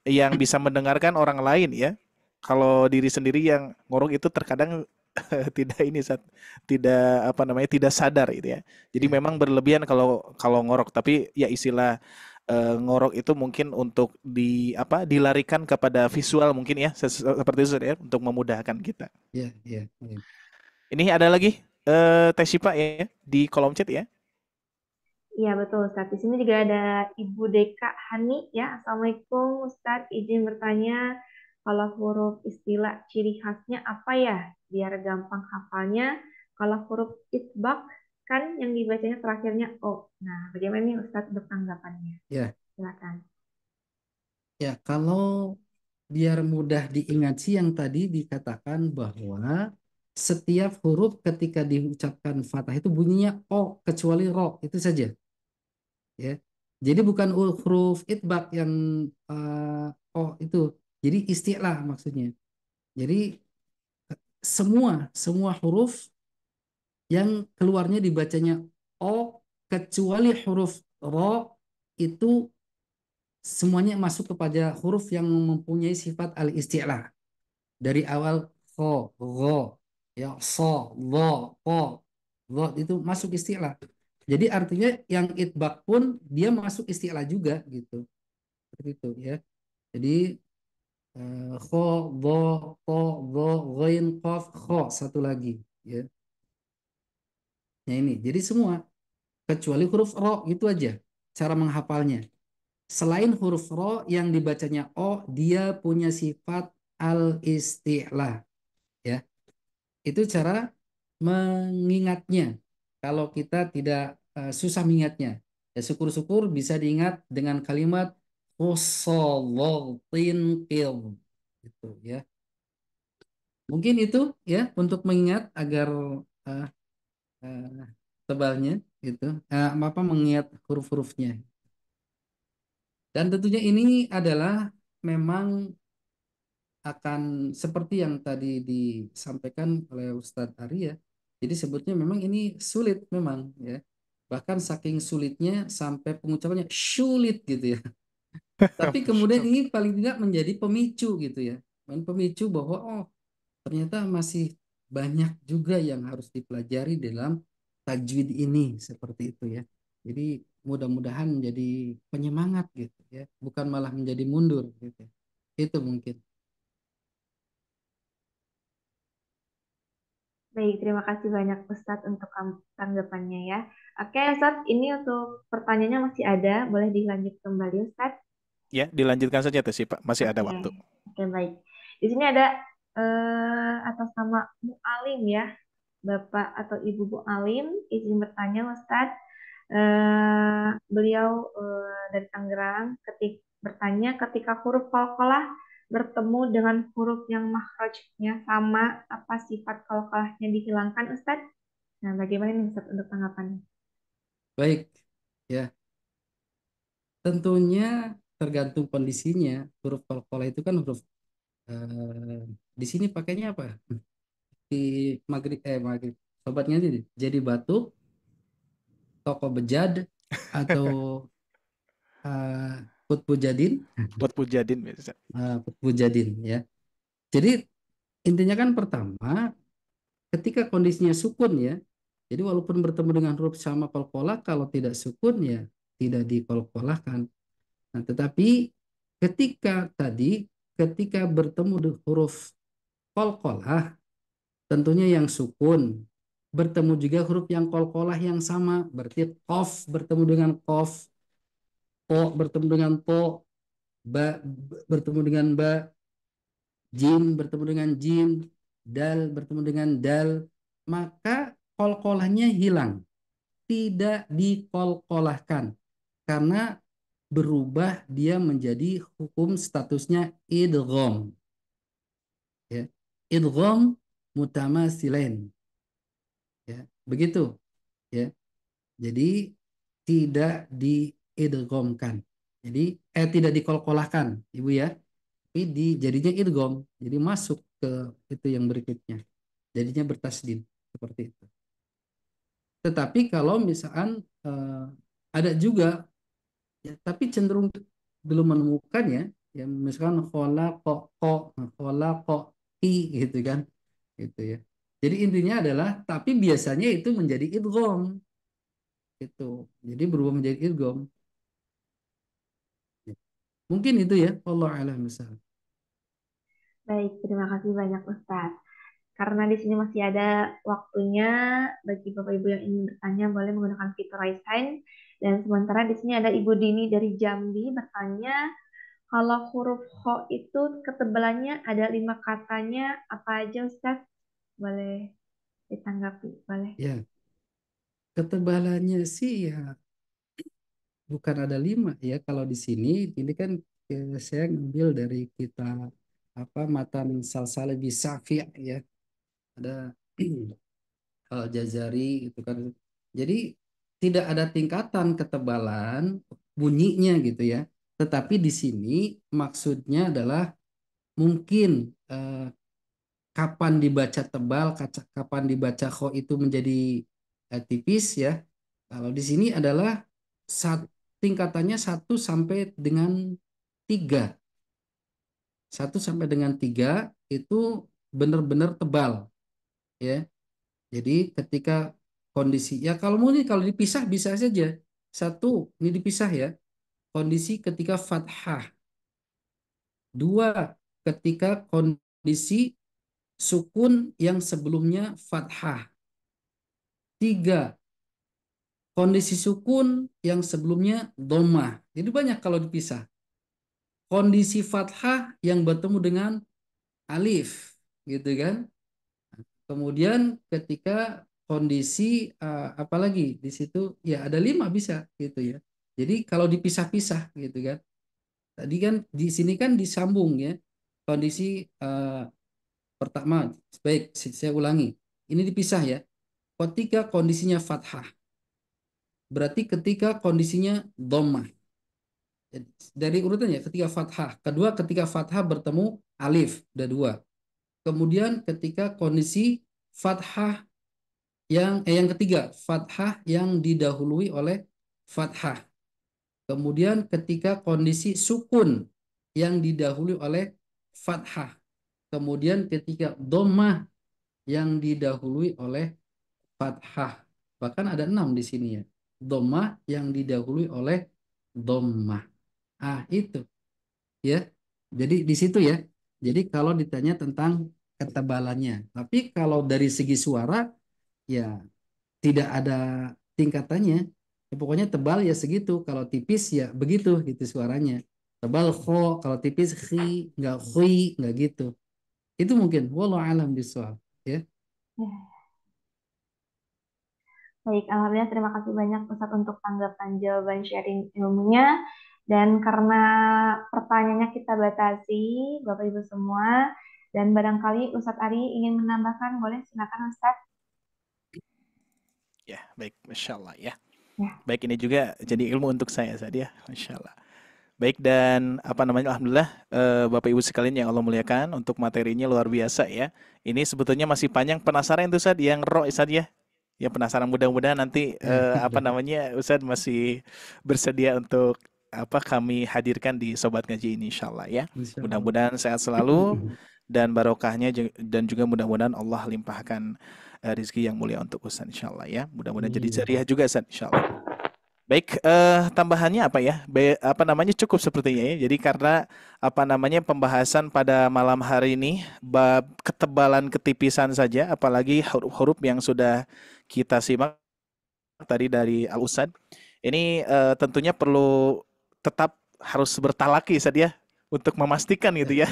yang bisa mendengarkan orang lain ya. Kalau diri sendiri yang ngorok itu terkadang tidak ini Ustaz, tidak apa namanya, tidak sadar gitu ya. Jadi Iya. memang berlebihan kalau kalau ngorok, tapi ya istilah ngorok itu mungkin untuk dilarikan kepada visual mungkin ya, seperti itu Ustaz ya, untuk memudahkan kita. Iya, iya, iya. Ini ada lagi Teh Syifa ya di kolom chat ya. Iya betul Ustadz. Di sini juga ada Ibu Deka Hani ya. Assalamualaikum Ustadz. Izin bertanya, kalau huruf istilah ciri khasnya apa ya? Biar gampang hafalnya. Kalau huruf itbaq kan yang dibacanya terakhirnya O. Nah, bagaimana nih Ustadz untuk tanggapannya? Ya, Silakan. ya kalau biar mudah diingat sih yang tadi dikatakan bahwa setiap huruf ketika diucapkan fathah itu bunyinya O kecuali ro itu saja ya. Jadi bukan huruf itbaq yang O itu. Jadi istilah maksudnya. Jadi semua huruf yang keluarnya dibacanya O kecuali huruf ro itu semuanya masuk kepada huruf yang mempunyai sifat al-isti'la. Dari awal kho, gho, ya so, lo, po, lo itu masuk isti'la. Jadi artinya yang itbaq pun dia masuk isti'la juga gitu. Seperti itu ya. Jadi kho, do, po, do, ghain, qaf, kho satu lagi ya. Nah ini jadi semua kecuali huruf ro itu aja cara menghafalnya. Selain huruf ro yang dibacanya o, dia punya sifat al-isti'la ya. Itu cara mengingatnya. Kalau kita tidak susah mengingatnya, ya syukur-syukur bisa diingat dengan kalimat usolatin qil gitu ya. Mungkin itu ya untuk mengingat agar uh, uh, tebalnya gitu. Apa mengingat huruf-hurufnya. Dan tentunya ini adalah memang akan seperti yang tadi disampaikan oleh Ustadz Ari ya. Jadi sebetulnya memang ini sulit memang ya. Bahkan saking sulitnya sampai pengucapannya sulit gitu ya. Tapi kemudian ini paling tidak menjadi pemicu gitu ya. Pemicu bahwa oh ternyata masih banyak juga yang harus dipelajari dalam tajwid ini seperti itu ya. Jadi mudah-mudahan menjadi penyemangat gitu ya. Bukan malah menjadi mundur gitu. Itu mungkin. Baik, terima kasih banyak Ustadz untuk tanggapannya ya. Oke Ustadz, ini untuk pertanyaannya masih ada. Boleh dilanjut kembali Ustadz? Ya, dilanjutkan saja Teh Syifa, masih ada Oke, waktu. oke baik. Di sini ada atas nama Mu'alim ya, Bapak atau Ibu Mu'alim, izin bertanya Ustadz, Beliau dari Tangerang bertanya ketika huruf qalqalah bertemu dengan huruf yang makhrajnya sama, apa sifat qalqalahnya dihilangkan, Ustadz? Nah, bagaimana nih Ustadz untuk tanggapannya? Baik, ya. Tentunya tergantung kondisinya. Huruf qalqalah itu kan huruf di sini pakainya apa? Di maghrib sobatnya jadi batuk, toko bejad atau putbujadin, Putbujadin biasa. putbujadin ya. Jadi intinya kan pertama ketika kondisinya sukun ya. Jadi walaupun bertemu dengan huruf sama qalqalah, kalau tidak sukun ya tidak diqalqalahkan. Nah, tetapi ketika bertemu dengan huruf qalqalah, tentunya yang sukun, bertemu juga huruf yang qalqalah yang sama, berarti qaf bertemu dengan qaf, po bertemu dengan po, ba bertemu dengan ba, jim bertemu dengan jim, dal bertemu dengan dal, maka qalqalahnya hilang, tidak diqalqalahkan karena berubah dia menjadi hukum statusnya idgham, ya. Idgham mutamasilain, ya. Begitu, ya. Jadi tidak diidghamkan. Jadi tidak dikolkolahkan, Ibu ya. Tapi jadinya idgham. Jadi masuk ke itu yang berikutnya. Jadinya bertasdid seperti itu. Tetapi kalau misalkan ada juga ya, tapi cenderung belum menemukan ya misalkan khalaqa gitu kan. Gitu ya. Jadi intinya adalah tapi biasanya itu menjadi idgham. Itu jadi berubah menjadi idgham. Mungkin itu ya, Allah alam misal. Baik, terima kasih banyak Ustadz. Karena di sini masih ada waktunya bagi Bapak Ibu yang ingin bertanya boleh menggunakan fitur raise hand. Dan sementara di sini ada Ibu Dini dari Jambi bertanya, kalau huruf kho itu ketebalannya ada 5 katanya, apa aja Ustadz? Boleh ditanggapi, boleh. Ya, ketebalannya sih ya bukan ada 5 ya. Kalau di sini ini kan saya ngambil dari kita matan Salsalabi Safi' ya. Ada Al-Jazari itu kan. Jadi tidak ada tingkatan ketebalan bunyinya gitu ya. Tetapi di sini maksudnya adalah mungkin kapan dibaca tebal, kapan dibaca kho itu menjadi tipis ya. Kalau di sini adalah tingkatannya 1 sampai dengan 3. 1 sampai dengan 3 itu benar-benar tebal ya. Jadi ketika kondisi ya kalau dipisah bisa saja. 1 ini dipisah ya. Kondisi ketika fathah. 2 ketika kondisi sukun yang sebelumnya fathah. 3 kondisi sukun yang sebelumnya dhammah. Jadi banyak kalau dipisah. Kondisi fathah yang bertemu dengan alif, gitu kan? Kemudian ketika kondisi apalagi di situ ya ada 5 bisa gitu ya. Jadi kalau dipisah-pisah gitu kan. Tadi kan di sini kan disambung ya. Kondisi pertama, baik saya ulangi. Ini dipisah ya. Ketika kondisinya fathah, berarti ketika kondisinya dhammah. Dari urutannya ketika fathah, kedua ketika fathah bertemu alif, ada 2. Kemudian ketika kondisi fathah yang ketiga, fathah yang didahului oleh fathah. Kemudian ketika kondisi sukun yang didahului oleh fathah. Kemudian ketika dhammah yang didahului oleh fathah. Bahkan ada 6 di sini ya. Dhammah yang didahului oleh dhammah. Itu ya. Jadi di situ ya. Jadi kalau ditanya tentang ketebalannya. Tapi kalau dari segi suara ya tidak ada tingkatannya. Ya, pokoknya tebal ya segitu. Kalau tipis ya begitu gitu suaranya. Tebal kho, kalau tipis nggak gitu. Itu mungkin wallahu alam bishawab ya. Baik, alhamdulillah terima kasih banyak Ustadz untuk tanggapan jawaban sharing ilmunya. Dan karena pertanyaannya kita batasi, Bapak Ibu semua, dan barangkali Ustadz Ari ingin menambahkan, boleh silakan Ustadz. Ya, baik, Masya Allah ya. Ya. Baik, ini juga jadi ilmu untuk saya ya, Masya Allah. Baik, dan alhamdulillah Bapak Ibu sekalian yang Allah muliakan, untuk materinya luar biasa ya. Ini sebetulnya masih panjang, penasaran itu Ustadz yang roh Ustadz ya. Ya penasaran, mudah-mudahan nanti Ustadz masih bersedia untuk kami hadirkan di Sobat Ngaji ini insyaallah ya. Mudah-mudahan sehat selalu dan barokahnya, dan juga mudah-mudahan Allah limpahkan rezeki yang mulia untuk Ustadz insyaallah ya. Mudah-mudahan jadi jariah juga Ustadz insyaallah. Baik, tambahannya apa ya? Cukup sepertinya ya. Jadi karena pembahasan pada malam hari ini bab ketebalan ketipisan saja, apalagi huruf-huruf yang sudah kita simak tadi dari Al Ustadz. Ini tentunya perlu tetap harus bertalaki Ustadz ya, untuk memastikan gitu ya.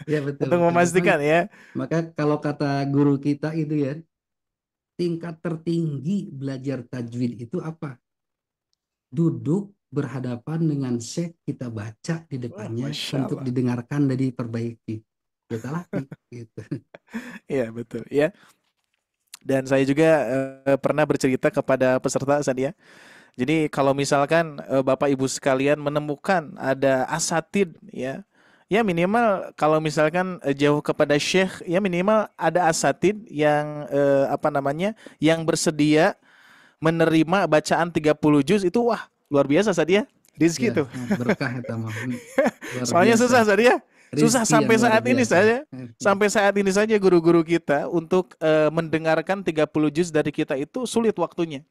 Ya betul. Untuk memastikan ya. Maka kalau kata guru kita itu ya, tingkat tertinggi belajar tajwid itu apa? Duduk berhadapan dengan syekh, kita baca di depannya untuk didengarkan dan diperbaiki. Kita latih gitu. Iya betul ya. Dan saya juga pernah bercerita kepada peserta Ustadz ya. Jadi kalau misalkan Bapak Ibu sekalian menemukan ada asatid ya, ya minimal kalau misalkan jauh kepada syekh, ya minimal ada asatid yang yang bersedia menerima bacaan 30 juz itu, wah luar biasa Ustadz ya. Rizki tuh. Berkah itu mah. Soalnya susah Ustadz ya. Susah sampai saat ini saja. Sampai saat ini saja guru-guru kita untuk mendengarkan 30 juz dari kita itu sulit waktunya.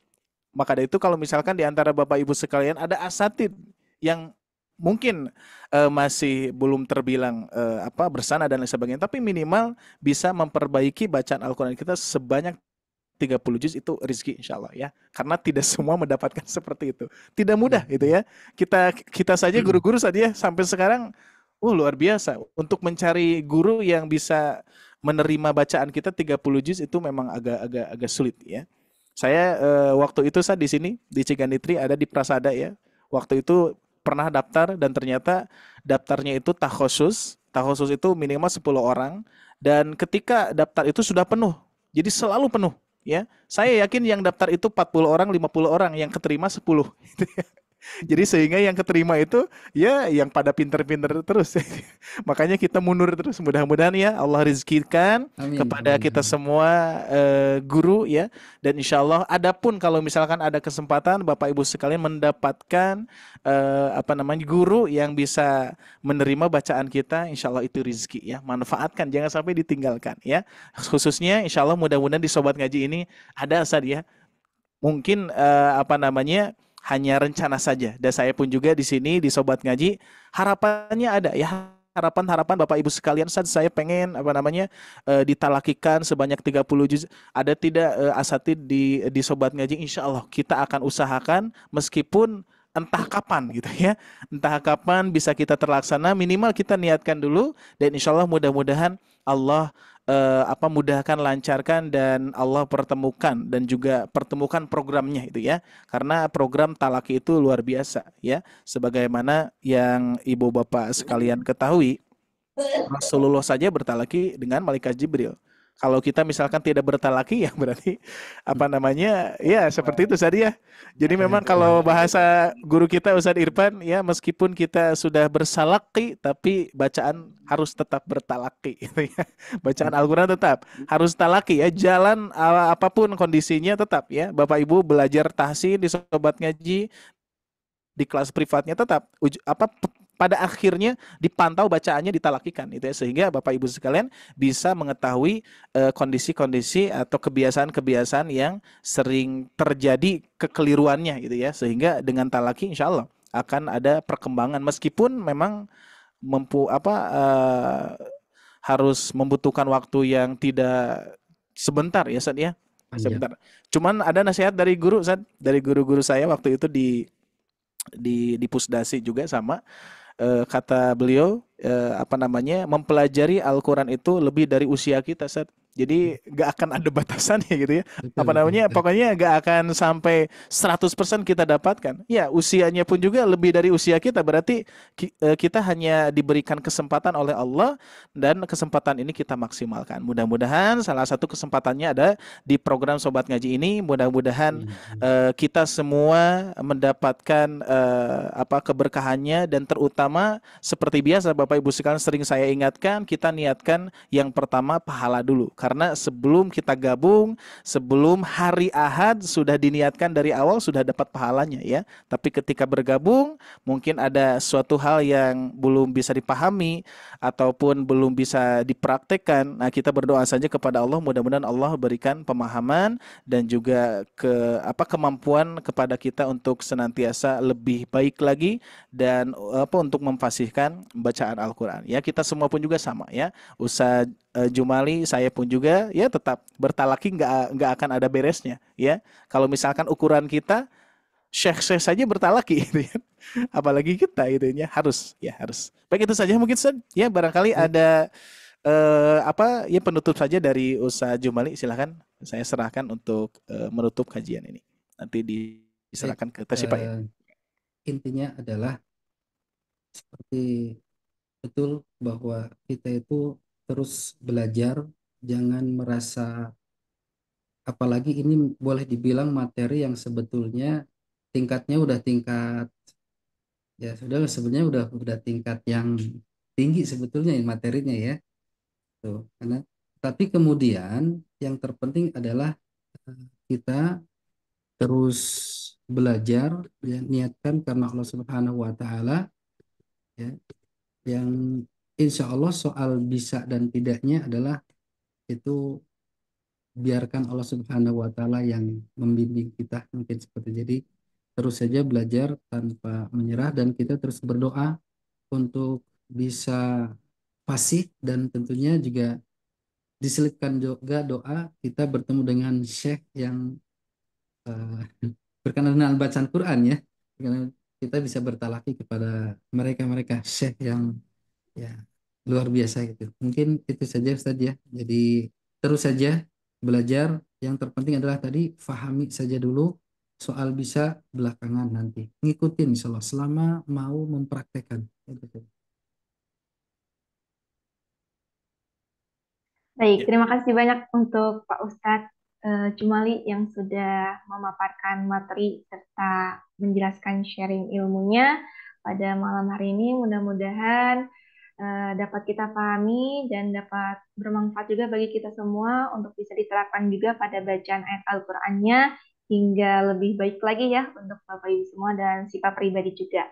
Maka dari itu kalau misalkan di antara Bapak Ibu sekalian ada asatid yang mungkin masih belum terbilang bersana dan lain sebagainya, tapi minimal bisa memperbaiki bacaan Al-Quran kita sebanyak 30 juz, itu rezeki insya Allah ya. Karena tidak semua mendapatkan seperti itu. Tidak mudah gitu ya. Kita saja guru-guru saja sampai sekarang luar biasa. Untuk mencari guru yang bisa menerima bacaan kita 30 juz itu memang agak sulit ya. Saya waktu itu di sini di Ciganitri ada di Prasada ya. Waktu itu pernah daftar dan ternyata daftarnya itu takhusus. Takhusus itu minimal 10 orang dan ketika daftar itu sudah penuh. Jadi selalu penuh. Ya, saya yakin yang daftar itu 40 orang, 50 orang, yang keterima 10. Jadi sehingga yang keterima itu ya yang pada pinter-pinter terus. Makanya kita mundur terus. Mudah-mudahan ya Allah rezekikan kepada kita semua guru ya. Dan insya Allah adapun kalau misalkan ada kesempatan Bapak Ibu sekalian mendapatkan guru yang bisa menerima bacaan kita, insya Allah itu rezeki ya. Manfaatkan, jangan sampai ditinggalkan ya. Khususnya insya Allah mudah-mudahan di Sobat Ngaji ini ada Ustadz ya. Mungkin hanya rencana saja. Dan saya pun juga di sini di Sobat Ngaji harapannya ada ya, harapan Bapak Ibu sekalian, saya pengen ditalakikan sebanyak 30 juz. Ada tidak asatid di Sobat Ngaji? Insya Allah kita akan usahakan meskipun entah kapan gitu ya. Entah kapan bisa kita terlaksana, minimal kita niatkan dulu dan insya Allah mudah-mudahan Allah mudahkan, lancarkan dan Allah pertemukan dan juga pertemukan programnya itu ya. Karena program talaki itu luar biasa ya. Sebagaimana yang Ibu Bapak sekalian ketahui, Rasulullah saja bertalaki dengan malaikat Jibril. Kalau kita misalkan tidak bertalaki ya berarti ya seperti itu tadi ya. Jadi memang kalau bahasa guru kita Ustadz Irfan ya, meskipun kita sudah bersalaki tapi bacaan harus tetap bertalaki gitu ya. Bacaan Al-Quran tetap harus talaki ya. Jalan apapun kondisinya tetap ya. Bapak Ibu belajar tahsin di Sobat Ngaji, di kelas privatnya tetap pada akhirnya dipantau bacaannya, ditalakikan itu ya, sehingga Bapak Ibu sekalian bisa mengetahui kondisi-kondisi atau kebiasaan-kebiasaan yang sering terjadi kekeliruannya gitu ya, sehingga dengan talaki insya Allah akan ada perkembangan meskipun memang harus membutuhkan waktu yang tidak sebentar ya Ustaz ya. Sebentar. Cuman ada nasihat dari guru Ustaz, dari guru-guru saya waktu itu di Pusdasi juga sama. Kata beliau mempelajari Al-Quran itu lebih dari usia kita Ustaz. Jadi nggak akan ada batasannya gitu ya. Betul, Apa betul, namanya? betul. Pokoknya nggak akan sampai 100% kita dapatkan. Ya, usianya pun juga lebih dari usia kita. Berarti kita hanya diberikan kesempatan oleh Allah dan kesempatan ini kita maksimalkan. Mudah-mudahan salah satu kesempatannya ada di program Sobat Ngaji ini. Mudah-mudahan kita semua mendapatkan keberkahannya, dan terutama seperti biasa Bapak Ibu sekalian sering saya ingatkan, kita niatkan yang pertama pahala dulu, karena sebelum kita gabung, sebelum hari Ahad sudah diniatkan dari awal sudah dapat pahalanya ya. Tapi ketika bergabung mungkin ada suatu hal yang belum bisa dipahami ataupun belum bisa dipraktekkan. Nah, kita berdoa saja kepada Allah, mudah-mudahan Allah berikan pemahaman dan juga kemampuan kepada kita untuk senantiasa lebih baik lagi dan untuk memfasihkan bacaan Al-Qur'an. Ya, kita semua pun juga sama ya. Ustaz Jumali, saya pun juga ya tetap bertalaki nggak akan ada beresnya ya. Kalau misalkan ukuran kita syekh saja bertalaki gitu ya. Apalagi kita gitu ya, harus. Baik, itu saja mungkin Ustaz. Ya, barangkali ada penutup saja dari Ustaz Jumali, silahkan saya serahkan untuk menutup kajian ini. Nanti diserahkan ke Tasyifa ya. Intinya adalah seperti betul bahwa kita itu terus belajar, jangan merasa, apalagi ini boleh dibilang materi yang sebetulnya tingkatnya udah tingkat ya sudah sebenarnya udah tingkat yang tinggi sebetulnya materinya ya. Tuh, karena tapi kemudian yang terpenting adalah kita terus belajar ya, niatkan karena Allah Subhanahu wa taala ya, yang insya Allah soal bisa dan tidaknya adalah itu biarkan Allah Subhanahu wa taala yang membimbing kita, mungkin seperti jadi terus saja belajar tanpa menyerah dan kita terus berdoa untuk bisa fasih, dan tentunya juga diselipkan juga doa kita bertemu dengan syekh yang berkenan dengan bacaan Quran ya, karena kita bisa bertalaki kepada mereka syekh yang ya luar biasa gitu. Mungkin itu saja Ustaz ya. Jadi terus saja belajar, yang terpenting adalah tadi fahami saja dulu, soal bisa belakangan nanti. Ngikutin insyaallah selama mau mempraktekkan. Baik, terima kasih banyak untuk Pak Ustadz Jumali yang sudah memaparkan materi serta menjelaskan sharing ilmunya pada malam hari ini. Mudah-mudahan dapat kita pahami dan dapat bermanfaat juga bagi kita semua untuk bisa diterapkan juga pada bacaan ayat Al-Qur'annya hingga lebih baik lagi ya untuk Bapak Ibu semua dan sifat pribadi juga.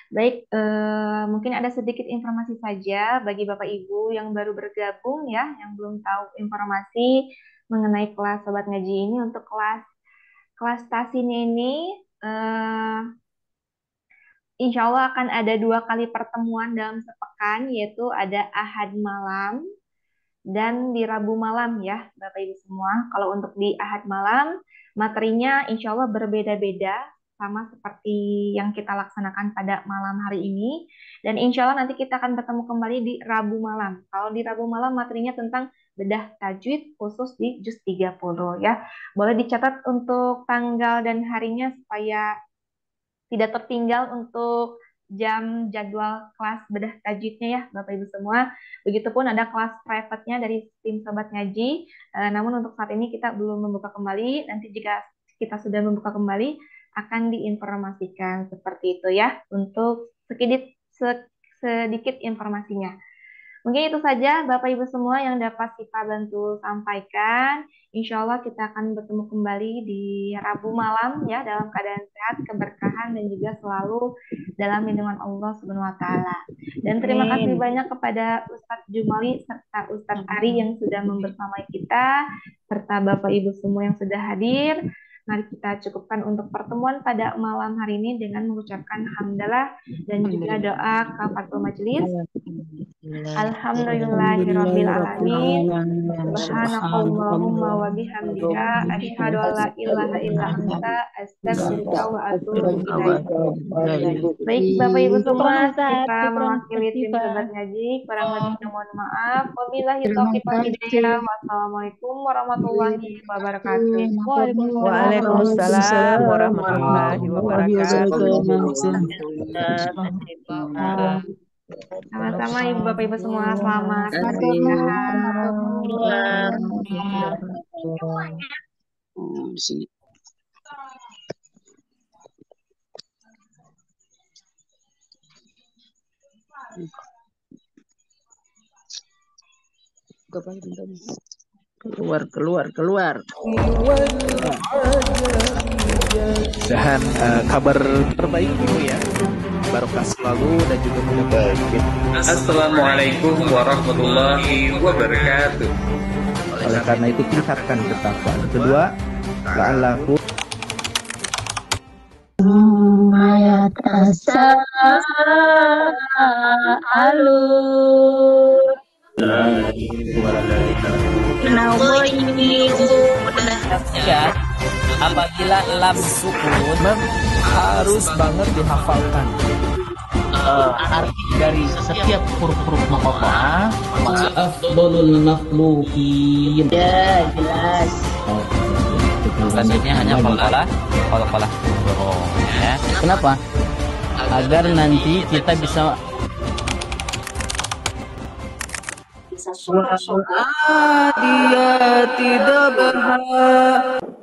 Baik, mungkin ada sedikit informasi saja bagi Bapak Ibu yang baru bergabung ya, yang belum tahu informasi mengenai kelas Sobat Ngaji ini. Untuk kelas tasin ini, insya Allah akan ada 2 kali pertemuan dalam sepekan, yaitu ada Ahad malam dan di Rabu malam ya, Bapak Ibu semua. Kalau untuk di Ahad malam, materinya insya Allah berbeda-beda, sama seperti yang kita laksanakan pada malam hari ini. Dan insya Allah nanti kita akan bertemu kembali di Rabu malam. Kalau di Rabu malam materinya tentang bedah tajwid khusus di juz 30 ya. Boleh dicatat untuk tanggal dan harinya supaya tidak tertinggal untuk jadwal kelas bedah tajwidnya ya Bapak Ibu semua. Begitupun ada kelas private-nya dari tim Sobat Ngaji. Namun untuk saat ini kita belum membuka kembali. Nanti jika kita sudah membuka kembali akan diinformasikan seperti itu ya, untuk sedikit informasinya. Mungkin itu saja Bapak Ibu semua yang dapat kita bantu sampaikan. Insya Allah kita akan bertemu kembali di Rabu malam ya, dalam keadaan sehat, keberkahan, dan juga selalu dalam lindungan Allah Subhanahu wa taala. Dan terima kasih banyak kepada Ustadz Jumali serta Ustadz Ari yang sudah membersamai kita, serta Bapak Ibu semua yang sudah hadir. Mari kita cukupkan untuk pertemuan pada malam hari ini dengan mengucapkan hamdalah dan juga doa kafaratul majelis. Alhamdulillahirabbil alamin. Subhanakallahumma wa bihamdika asyhadu an la ilaha illa anta astaghfiruka wa atubu ilaik. Baik Bapak Ibu semua, kita mewakili tim Sobat Ngaji. Kurang lebihnya mohon maaf. Wabillahi taufiq wal hidayah. Wassalamualaikum warahmatullahi wabarakatuh. Waalaikumsalam warahmatullahi wabarakatuh. Sama-sama Ibu Bapak Ibu semua, selamat Sini. Keluar. Dan kabar terbaik Ibu ya, barokah selalu dan juga mudah-mudahan. Assalamualaikum warahmatullahi wabarakatuh. Oleh karena itu tingkatkan ketakwaan. Kedua, la'allahu Apabila lam sukun harus banget dihafalkan. Arti dari setiap huruf-huruf muqatta'ah afdalul makhluqin. Ya, jelas. Selanjutnya hanya qalqalah. Ya. Kenapa? Agar nanti kita bisa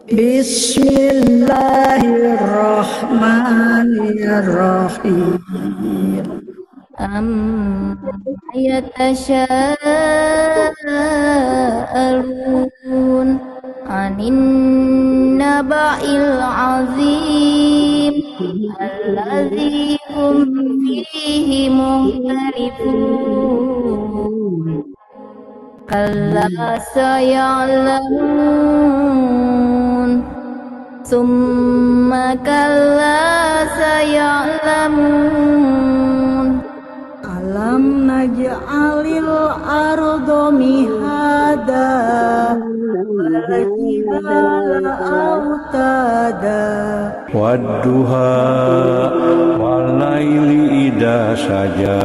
Bismillahirrahmanirrahim. Yatasaalun anin naba'il azim alladzi hum fihi mukhtalifun. Kalla saya'lamun summa kalla saya'lamun. Alam naj'alil arda mihada wal jibala autada Wadduha walaili idha saja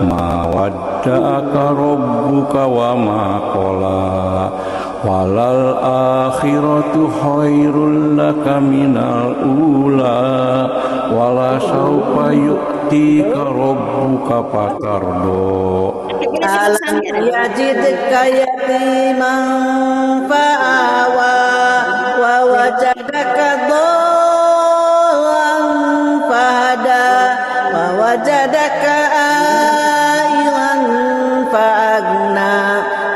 ma wadda'aka rabbuka wa ma qala walal akhiratu khairul laka minal ula wala sawfa yu'tika rabbuka fatardo. Alam yajidka yatiman fa'awa wa wajadaka dhallan fahada wa wajadaka ailan fa'agna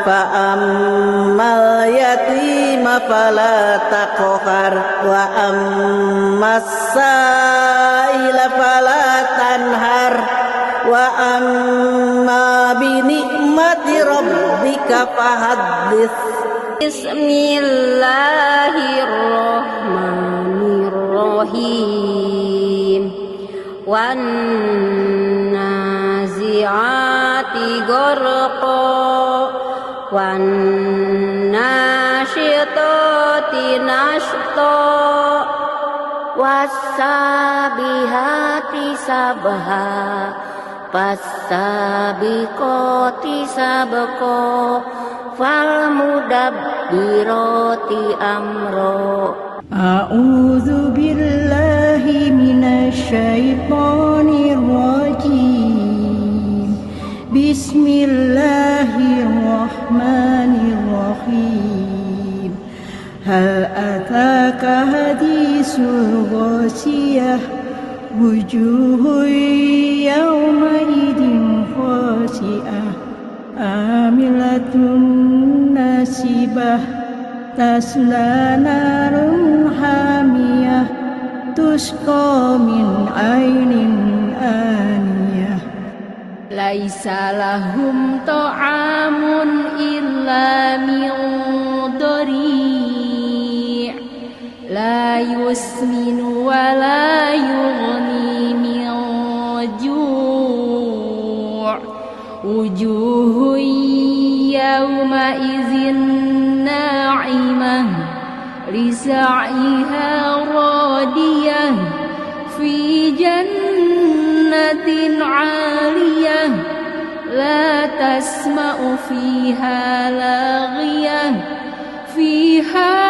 fa'ammal yatima fala taqhar wa ammas sa'ila fala tanhar wa amma bi ni'mati rabbika fahaddits. Bismillahirrahmanirrahim. Wan nazi'ati gharqa wan nasyitati nashta was-sabihati sabha fas-sabiqati sabqa fal mudabbirati amra. A'udzu billahi minasy syaithanir rajim. Bismillahirrahmanirrahim. Hal ataka hadisul ghasiyah wujuhun yawma idin khashi'ah amilatun nasibah tasla narun hamiyah tusqa min ainin aniyah laisa lahum ta'amun illa min dari' la yusminu wa la yughni min ju' wujuhun yawmaizin na'imah lisa'yiha radiyah fi jannatin 'aliyah la tasma'u fiha laghiyah fiha